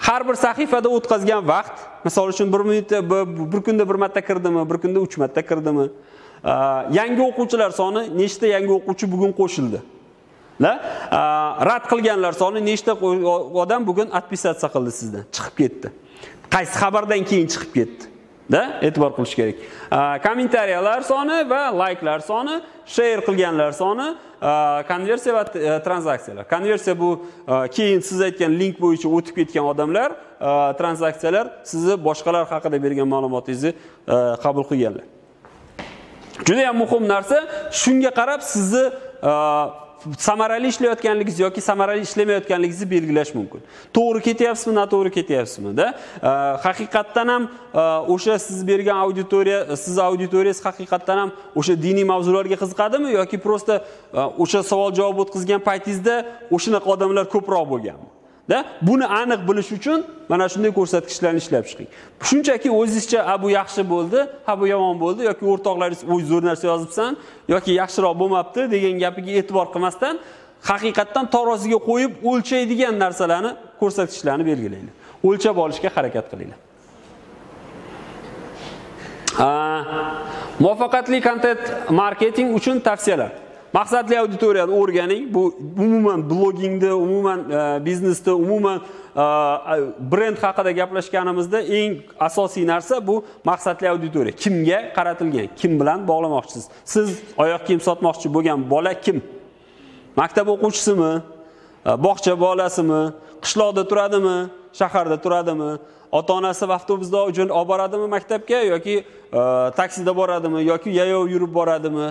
har bir sahifada o'tkazgan vaqt, misol uchun 1 kunda 1 marta kirdimi, 1 kunda 3 marta kirdimi? Yangi o'quvchilar soni, nechta yangi o'quvchi bugun qo'shildi? Rad qilganlar soni, nechta odam bugun atpesatsiya qildi sizdan, chiqib ketdi. Qaysi xabardan keyin chiqib ketdi? E'tibor qilish kerak. Kommentariyalar soni va layklar soni, share qilganlar soni, konversiya va tranzaksiyalar. Konversiya bu keyin siz aytgan link bo'yicha o'tib ketgan odamlar, tranzaksiyalar sizni boshqalar haqida bergan ma'lumotingizni qabul qilganlar. Juda ham muhim narsa, shunga qarab sizni samarali ishlayotganligingiz yoki samarali ishlamayotganligingizni belgilash mumkin. To'g'ri ketyapsizmi, noto'g'ri ketyapsizmi? Haqiqatdan ham o'sha siz bergan auditoriya, siz auditoriyangiz haqiqatdan ham o'sha diniy mavzularga qiziqadimi yoki prosta o'sha savol-javob o'tkazgan paytingizda o'shanaqa odamlar ko'proq bo'lganmi? Buni aniq bilish uchun mana shunday ko'rsatkichlarni ishlab chiqing. Shunchaki o'zingizcha bu yaxshi bo'ldi, bu yomon bo'ldi yoki o'rtoqlaringiz "Voy, zo'r narsa yozibsan" yoki "Yaxshiroq bo'lmabdi" degan gapiga e'tibor qilmasdan, haqiqatdan taroziga qo'yib o'lchaydigan narsalarni, ko'rsatkichlarni belgilanglar. O'lchab olishga harakat qilinglar. Muvaffaqiyatli content marketing uchun tavsiyalar. Maqsadli auditoriyani o'rganing. Bu umuman blogingda, umuman biznesda, umuman brend haqida gaplashganimizda eng asosiy narsa bu maqsadli auditoriya. Kimga qaratilgan? Kim bilan bog'lamoqchisiz? Siz oyoq kiyim sotmoqchi bo'lgan bola kim? Maktab o'quvchisimi? Bog'cha bolasimi? Qishloqda turadimi? Shaharda turadimi? Ota-onasi avtobusda uchun olib boradimi maktabga yoki taksida boradimi yoki yayov yurib boradimi?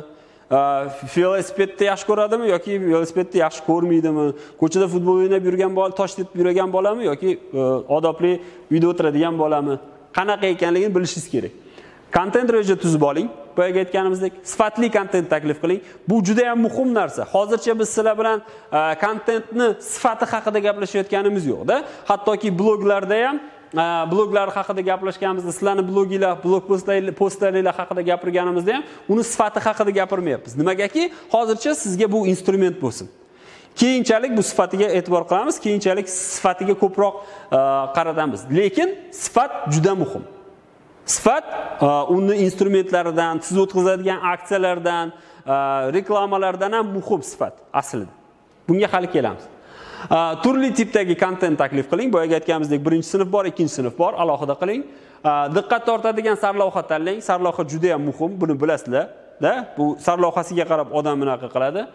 Velosipedni yaxshi ko'radimi yoki velosipedni yaxshi ko'rmaydimi? Ko'chada futbol o'ynab yurgan bola, tosh tepib yurgan bolami yoki odobli uyda o'tiradigan bolami? Qanaqa ekanligini bilishingiz kerak. Content reja tuzib oling. Boyaga aytganimizdek, sifatli content taklif qiling. Bu juda ham muhim narsa. Hozircha biz sizlar bilan contentni sifati haqida gaplashayotganimiz yo'q-da. Hattoki bloglarda ham bloglar haqida gaplashganimizda, sizlarning bloginglar, blog postlaringlar haqida gapirganimizda ham uni sifati haqida gapirmayapmiz. Nimagaki, hozircha sizga bu instrument bo'lsin. Keyinchalik bu sifatiga e'tibor qilamiz, keyinchalik sifatiga ko'proq qaratamiz. Lekin sifat juda muhim. Sifat uni instrumentlaridan, siz o'tkazadigan aksiyalardan, reklamalardan ham muhim sifat aslida. Bunga hali kelamiz. Turli tipdagi content taklif qiling. Boyaga aytganimizdek, 1-sinf bor, 2-sinf bor, alohida qiling. Diqqat tortadigan sarlavha tanlang. Sarlavha juda ham muhim, buni bilasizlar-da. Bu sarlavhasiga qarab odam bunaqa qiladi.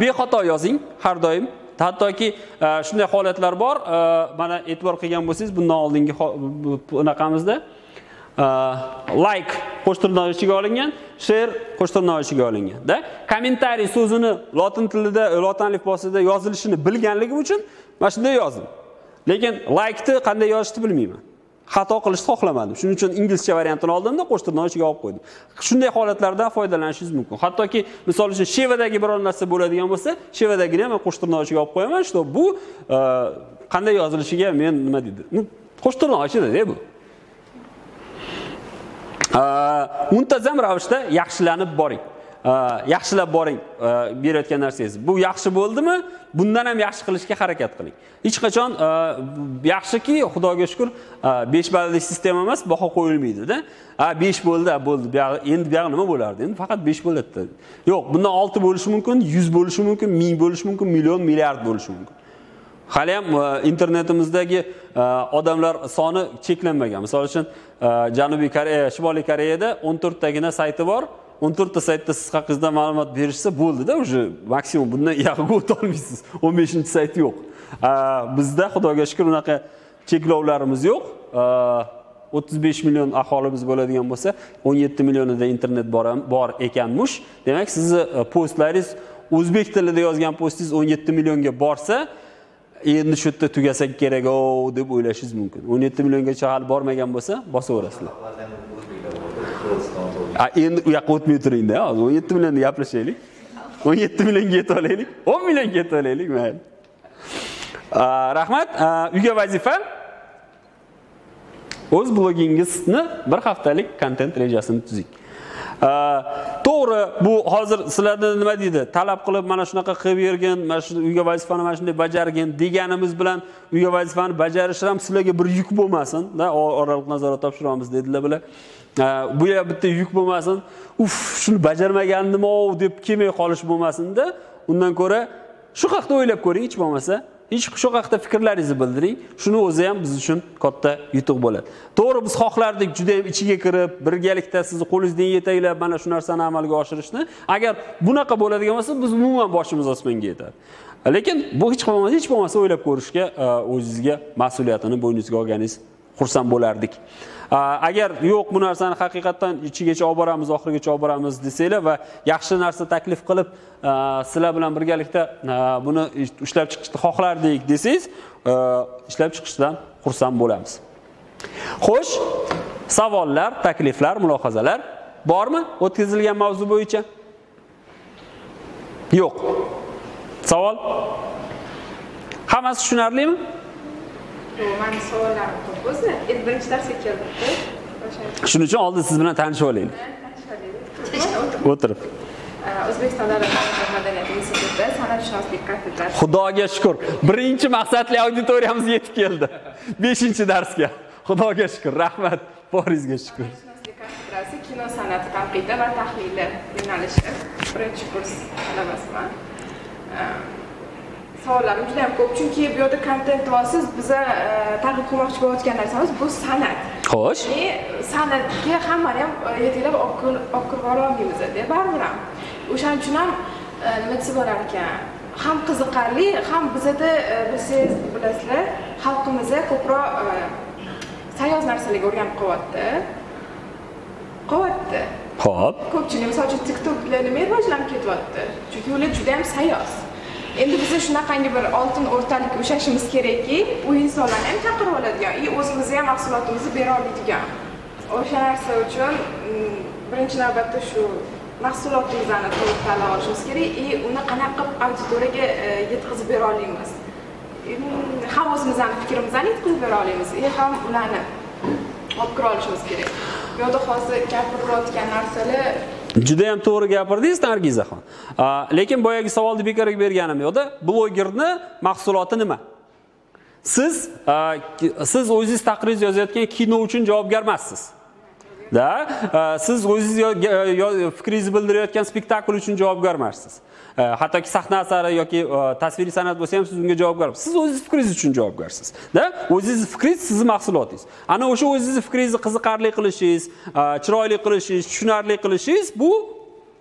Bexato yozing har doim. Hattoki shunday holatlar bor, mana e'tibor qilgan bo'lsangiz, bundan oldingi bunaqamizda like qo'sh tirnoq ichiga olingan, share qo'sh tirnoq ichiga olingan-da. Kommentariy so'zini lotin tilida, lotin alifbosida yozilishini bilganligim uchun mana shunday yozdim. Lekin like-ni qanday yozishni bilmayman. Xato qilishni xohlamadim. Shuning uchun inglizcha variantini oldimda qo'sh tirnoq ichiga olib qo'ydim. Shunday holatlardan foydalanishingiz mumkin. Hattoki misol uchun shevadagi biror narsa bo'ladigan bo'lsa, shevadagini ham qo'sh tirnoq ichiga olib qo'yaman. Shu bu qanday yozilishiga men nima deydi? Qo'sh tirnoq ichida-da bu. Muntazam ravishda yaxshilanib boring. Yaxshilab boring berayotgan narsangiz. Bu yaxshi bo'ldimi? Bundan ham yaxshi qilishga harakat qiling. Hech qachon yaxshiki, Xudoga shukr, 5 ballli sistema emas, baho qo'yilmaydi-da. 5 bo'ldi, bo'ldi. Endi bu nima bo'lardi? Endi faqat 5 bo'ladi. Yo'q, bundan 6 bo'lishi mumkin, 100 bo'lishi mumkin, 1000 bo'lishi mumkin, million, milliard bo'lishi mumkin. Hali ham internetimizdagi odamlar soni cheklanmagan. Misol uchun Janubiy Koreya, Shimoliy Koreyada 14 tagina sayti bor. 14 ta saytda siz haqingizda ma'lumot berishsa bo'ldi-da, o'sha maksimum bundan yaqinga o'ta olmaysiz. 15-sayt yo'q. Bizda xudoga shukr unaqa cheklovlarimiz yo'q. 35 million aholimiz bo'ladigan bo'lsa, 17 millionida internet bor ekanmish. Demak, sizni postlaringiz o'zbek tilida yozgan postingiz 17 millionga borsa, endi shu yerda tugasak kerak-o deb o'ylashingiz mumkin. 17 milliongacha hali bormagan bo'lsa, bosaverasizlar. Endi u yoqqa o'tmay turing-da, hozir 17 millionni gaplashaylik. 17 millionga yetib olaylik, 10 millionga yetib olaylik, mayli. Rahmat. Uyga vazifa. O'z blogingizni bir haftalik kontent rejasini tuzing. To'g'ri, bu hozir sizlarni nima deydi? Talab qilib mana shunaqa qilib bergin, mana shu uyga vazifani mana shunday bajargin deganimiz bilan uyga vazifani bajarish ham sizlarga bir yuk bo'lmasin, da oraliq nazorat topshiramiz dedilar bular. Bu ya bitta yuk bo'lmasin. Shuni bajarmagandim-o deb kelmay qolish bo'lmasin-da. Undan ko'ra shu haqda o'ylab ko'ring, hech bo'lmasa. Hech shu haqda fikrlaringizni bildiring. Shuni o'zi ham biz uchun katta yutuq bo'ladi. To'g'ri, biz xohlardik juda ham ichiga kirib, birgalikda sizni qo'lingizdan yetaklab mana shu narsani amalga oshirishni. Agar bunaqa bo'ladigan bo'lsa, biz umuman boshimiz osmonga yetadi. Lekin bu hech bo'lmasa o'ylab ko'rishga, o'zingizga mas'uliyatini bo'yningizga olganingiz xursand bo'lardik. Agar yo'q, bu narsani haqiqatan ichigacha olib boramiz, oxirigacha olib boramiz desanglar va yaxshi narsa taklif qilib, sizlar bilan birgalikda buni ishlab chiqishni xohlardik desangiz, ishlab chiqishdan xursand bo'lamiz. Xo'sh, savollar, takliflar, mulohazalar bormi o'tkazilgan mavzu bo'yicha? Yo'q. Savol? Hammasi tushunarlimi? Mani savollarim ko'p o'zi. Endi birinchi darsga keldim. Shuning uchun oldin siz bilan tanishib olaylik. O'tirib. O'zbekiston Davlat madaniyat institutida san'atshunoslik kafedrasi. Xudoga shukr. Birinchi maqsadli auditoriyamizga yetib keldi. 5-darsga. Xudoga shukr. Rahmat. Boringizga shukr. San'atshunoslik kafedrasi kino san'ati tanqidi va tahlili yo'nalishi. Birinchi kurs talabasiman. Savollarim juda ham ko'p, chunki bu yerda kontent vosiz biza taqdim qilmoqchi bo'layotgan narsamiz bu san'at. Xo'sh. San'atga hammani ham yetaklab olib kirib olmaymiz deb baribir ham. O'shaning uchun ham nima desa bo'lar ekan, ham qiziqarli, ham bizada bilsangiz bilasizlar, xalqimizda ko'proq sayoz narsalarga o'rganib qolyapti. Xo'p. Ko'pchilik misol uchun TikToklar nima rivojlanib ketyapti? Chunki ular juda ham sayoz. Endi biz shunaqangi bir oltin o'rtalikka ushashimiz kerakki, u insonlarni ham chaqirib oladigan, o'zimizga ham mahsulotimizni bera oladigan. O'sha narsa uchun birinchi navbatda shu mahsulotimizni to'liq tanlab olishimiz kerak, uni qanaqa qilib auditoriyaga yetkazib bera olamiz. Ham o'zimizning fikrimizni yetkazib bera olamiz, ham ularni olib kira olishimiz kerak. Bu yerda hozir gapirayotgan narsalar juda ham to'g'ri gapirdingiz Nargizaxon. Lekin boyagi savolni bekorga berganim yo'qda. Blogerni mahsuloti nima? Siz o'zingiz taqrir yozayotgan kino uchun javobgar emassiz. Siz o'zingiz fikringizni bildirayotgan spektakl uchun javobgar emassiz. Hattoki sahna asari yoki tasviriy san'at bo'lsa ham siz unga javobgarsiz. Siz o'zingiz fikringiz uchun javobgarsiz. O'zingiz fikringiz sizning mahsulotingiz. Ana o'sha o'zingiz fikringizni qiziqarli qilishingiz, chiroyli qilishingiz, tushunarli qilishingiz bu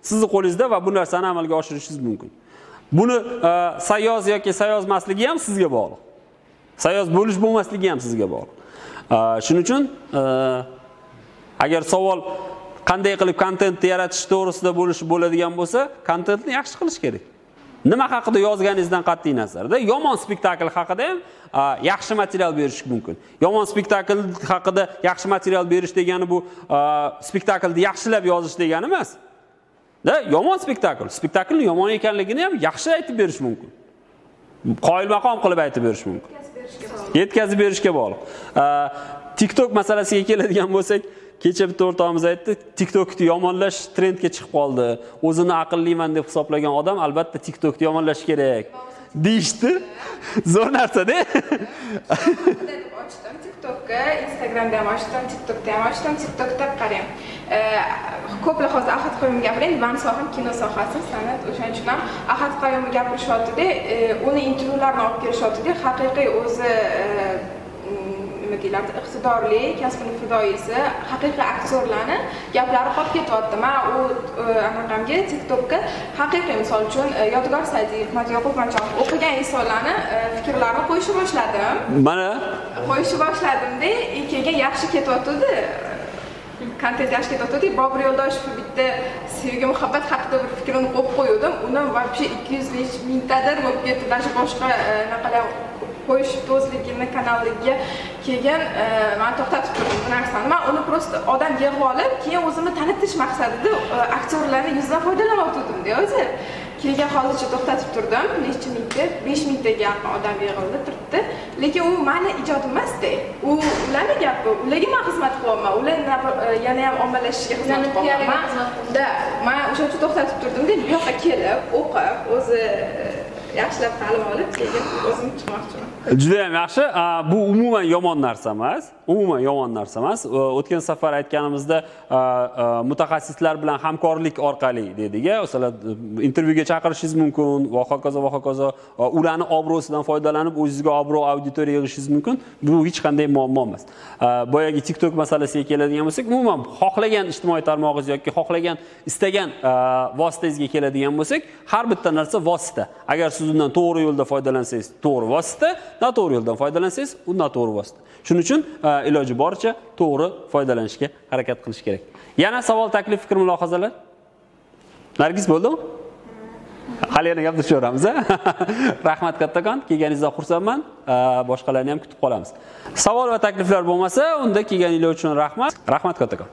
sizning qo'lingizda va bu narsani amalga oshirishingiz mumkin. Buni sayoz yoki sayoz emasligi ham sizga bog'liq. Sayoz bo'lish bo'lmasligi ham sizga bog'liq. Shuning uchun agar savol qanday qilib kontent yaratish to'g'risida bo'ladigan bo'lsa, kontentni yaxshi qilish kerak. Nima haqida yozganingizdan qat'iy nazarda, yomon spektakl haqida ham yaxshi material berish mumkin. Yomon spektakl haqida yaxshi material berish degani bu spektaklni yaxshilab yozish degani emas. Yomon spektaklning yomon ekanligini ham yaxshi aytib berish mumkin. Qoyilmaqom qilib aytib berish mumkin. Yetkazib berishga bog'liq. TikTok masalasiga keladigan bo'lsak, kecha bitta o'rtog'imiz aytdi, TikTokni yomonlash trendga chiqib qoldi. O'zini aqlliman deb hisoblagan odam albatta TikTokni yomonlash kerak deyishdi. Zo'r narsa-da. Ochdim TikTokka, Instagramda ham ochdim, TikTokda ham ochdim, TikTokda qarang. Ko'plar hozir Ahad Qayumov gapiradi, men soham kino sohasi, san'at, o'shaning uchun ham Ahad Qayumov gapirishyapti-da, uni intervyularini olib kelishyapti-da, haqiqiy o'zi nima deyiladi, iqtidorli, kasbini fidoyisi, haqiqiy aktyorlarni gaplari qolib ketyapti. Men u anaqamga TikTokka haqiqiy misol uchun Yodgor Sa'diyev, Hikmat Yoqubxonjonov o'qigan insonlarni fikrlarini qo'yishni boshladim. Mana Qo'yishni boshladim-da, keyin yaxshi ketyapti. Kontent yaxshi ketyapti. Bobur Yo'ldoshev bitta sevgi muhabbat haqida bir fikrini qo'yib qo'ydim. Undan вообще 205 mingtadir bo'lib ketdi. Даже boshqa naqalar qo'yishib o'zligini kanaliga keyin men to'xtatib turdim bu narsani. Men uni prosta odam yig'ib olib, keyin o'zimni tanitish maqsadida aktyorlarning yuzidan foydalanyotgandim-da o'zi. Keyin hozircha to'xtatib turdim. Necha mingta? 5 mingtaga yaqin odam yig'ildi, turibdi. Lekin u meni ijodim emas-da. U ularning gapi, ularga men xizmat qilyapman. Ular yana ham ommalashishiga xizmat qilyapman. Men o'sha uchun to'xtatib turdim-da, bu yoqqa kelib, o'qib, o'zi yaxshilab ta'lim olib, keyin o'zim chiqmoqchiman. Juda ham yaxshi. Bu umuman yomon narsa emas. Umuman yomon narsa emas. O'tgan safar aytganimizda mutaxassislar bilan hamkorlik orqali dediga, masalan, intervyuga chaqirishingiz mumkin va hokazo va hokazo. Ularning obro'sidan foydalanib o'zingizga obro' auditoriya yig'ishingiz mumkin. Bu hech qanday muammo emas. Boyagi TikTok masalasiga keladigan bo'lsak, umuman xohlagan ijtimoiy tarmog'ingiz yoki xohlagan, istagan vositangizga keladigan bo'lsak, har bitta narsa vosita. Agar siz undan to'g'ri yo'lda foydalansangiz, to'g'ri vosita, noto'g'ri yo'ldan foydalansangiz, u noto'g'ri vosita. Shuning uchun iloji boricha to'g'ri foydalanishga harakat qilish kerak. Yana savol, taklif, fikr, mulohazalar? Nargiz bo'ldimi? Hali yana gaplashaveramiz, ha? Rahmat kattakon, kelganingizdan xursandman. Boshqalarni ham kutib qolamiz. Savol va takliflar bo'lmasa, unda kelganingiz uchun rahmat. Rahmat kattakon.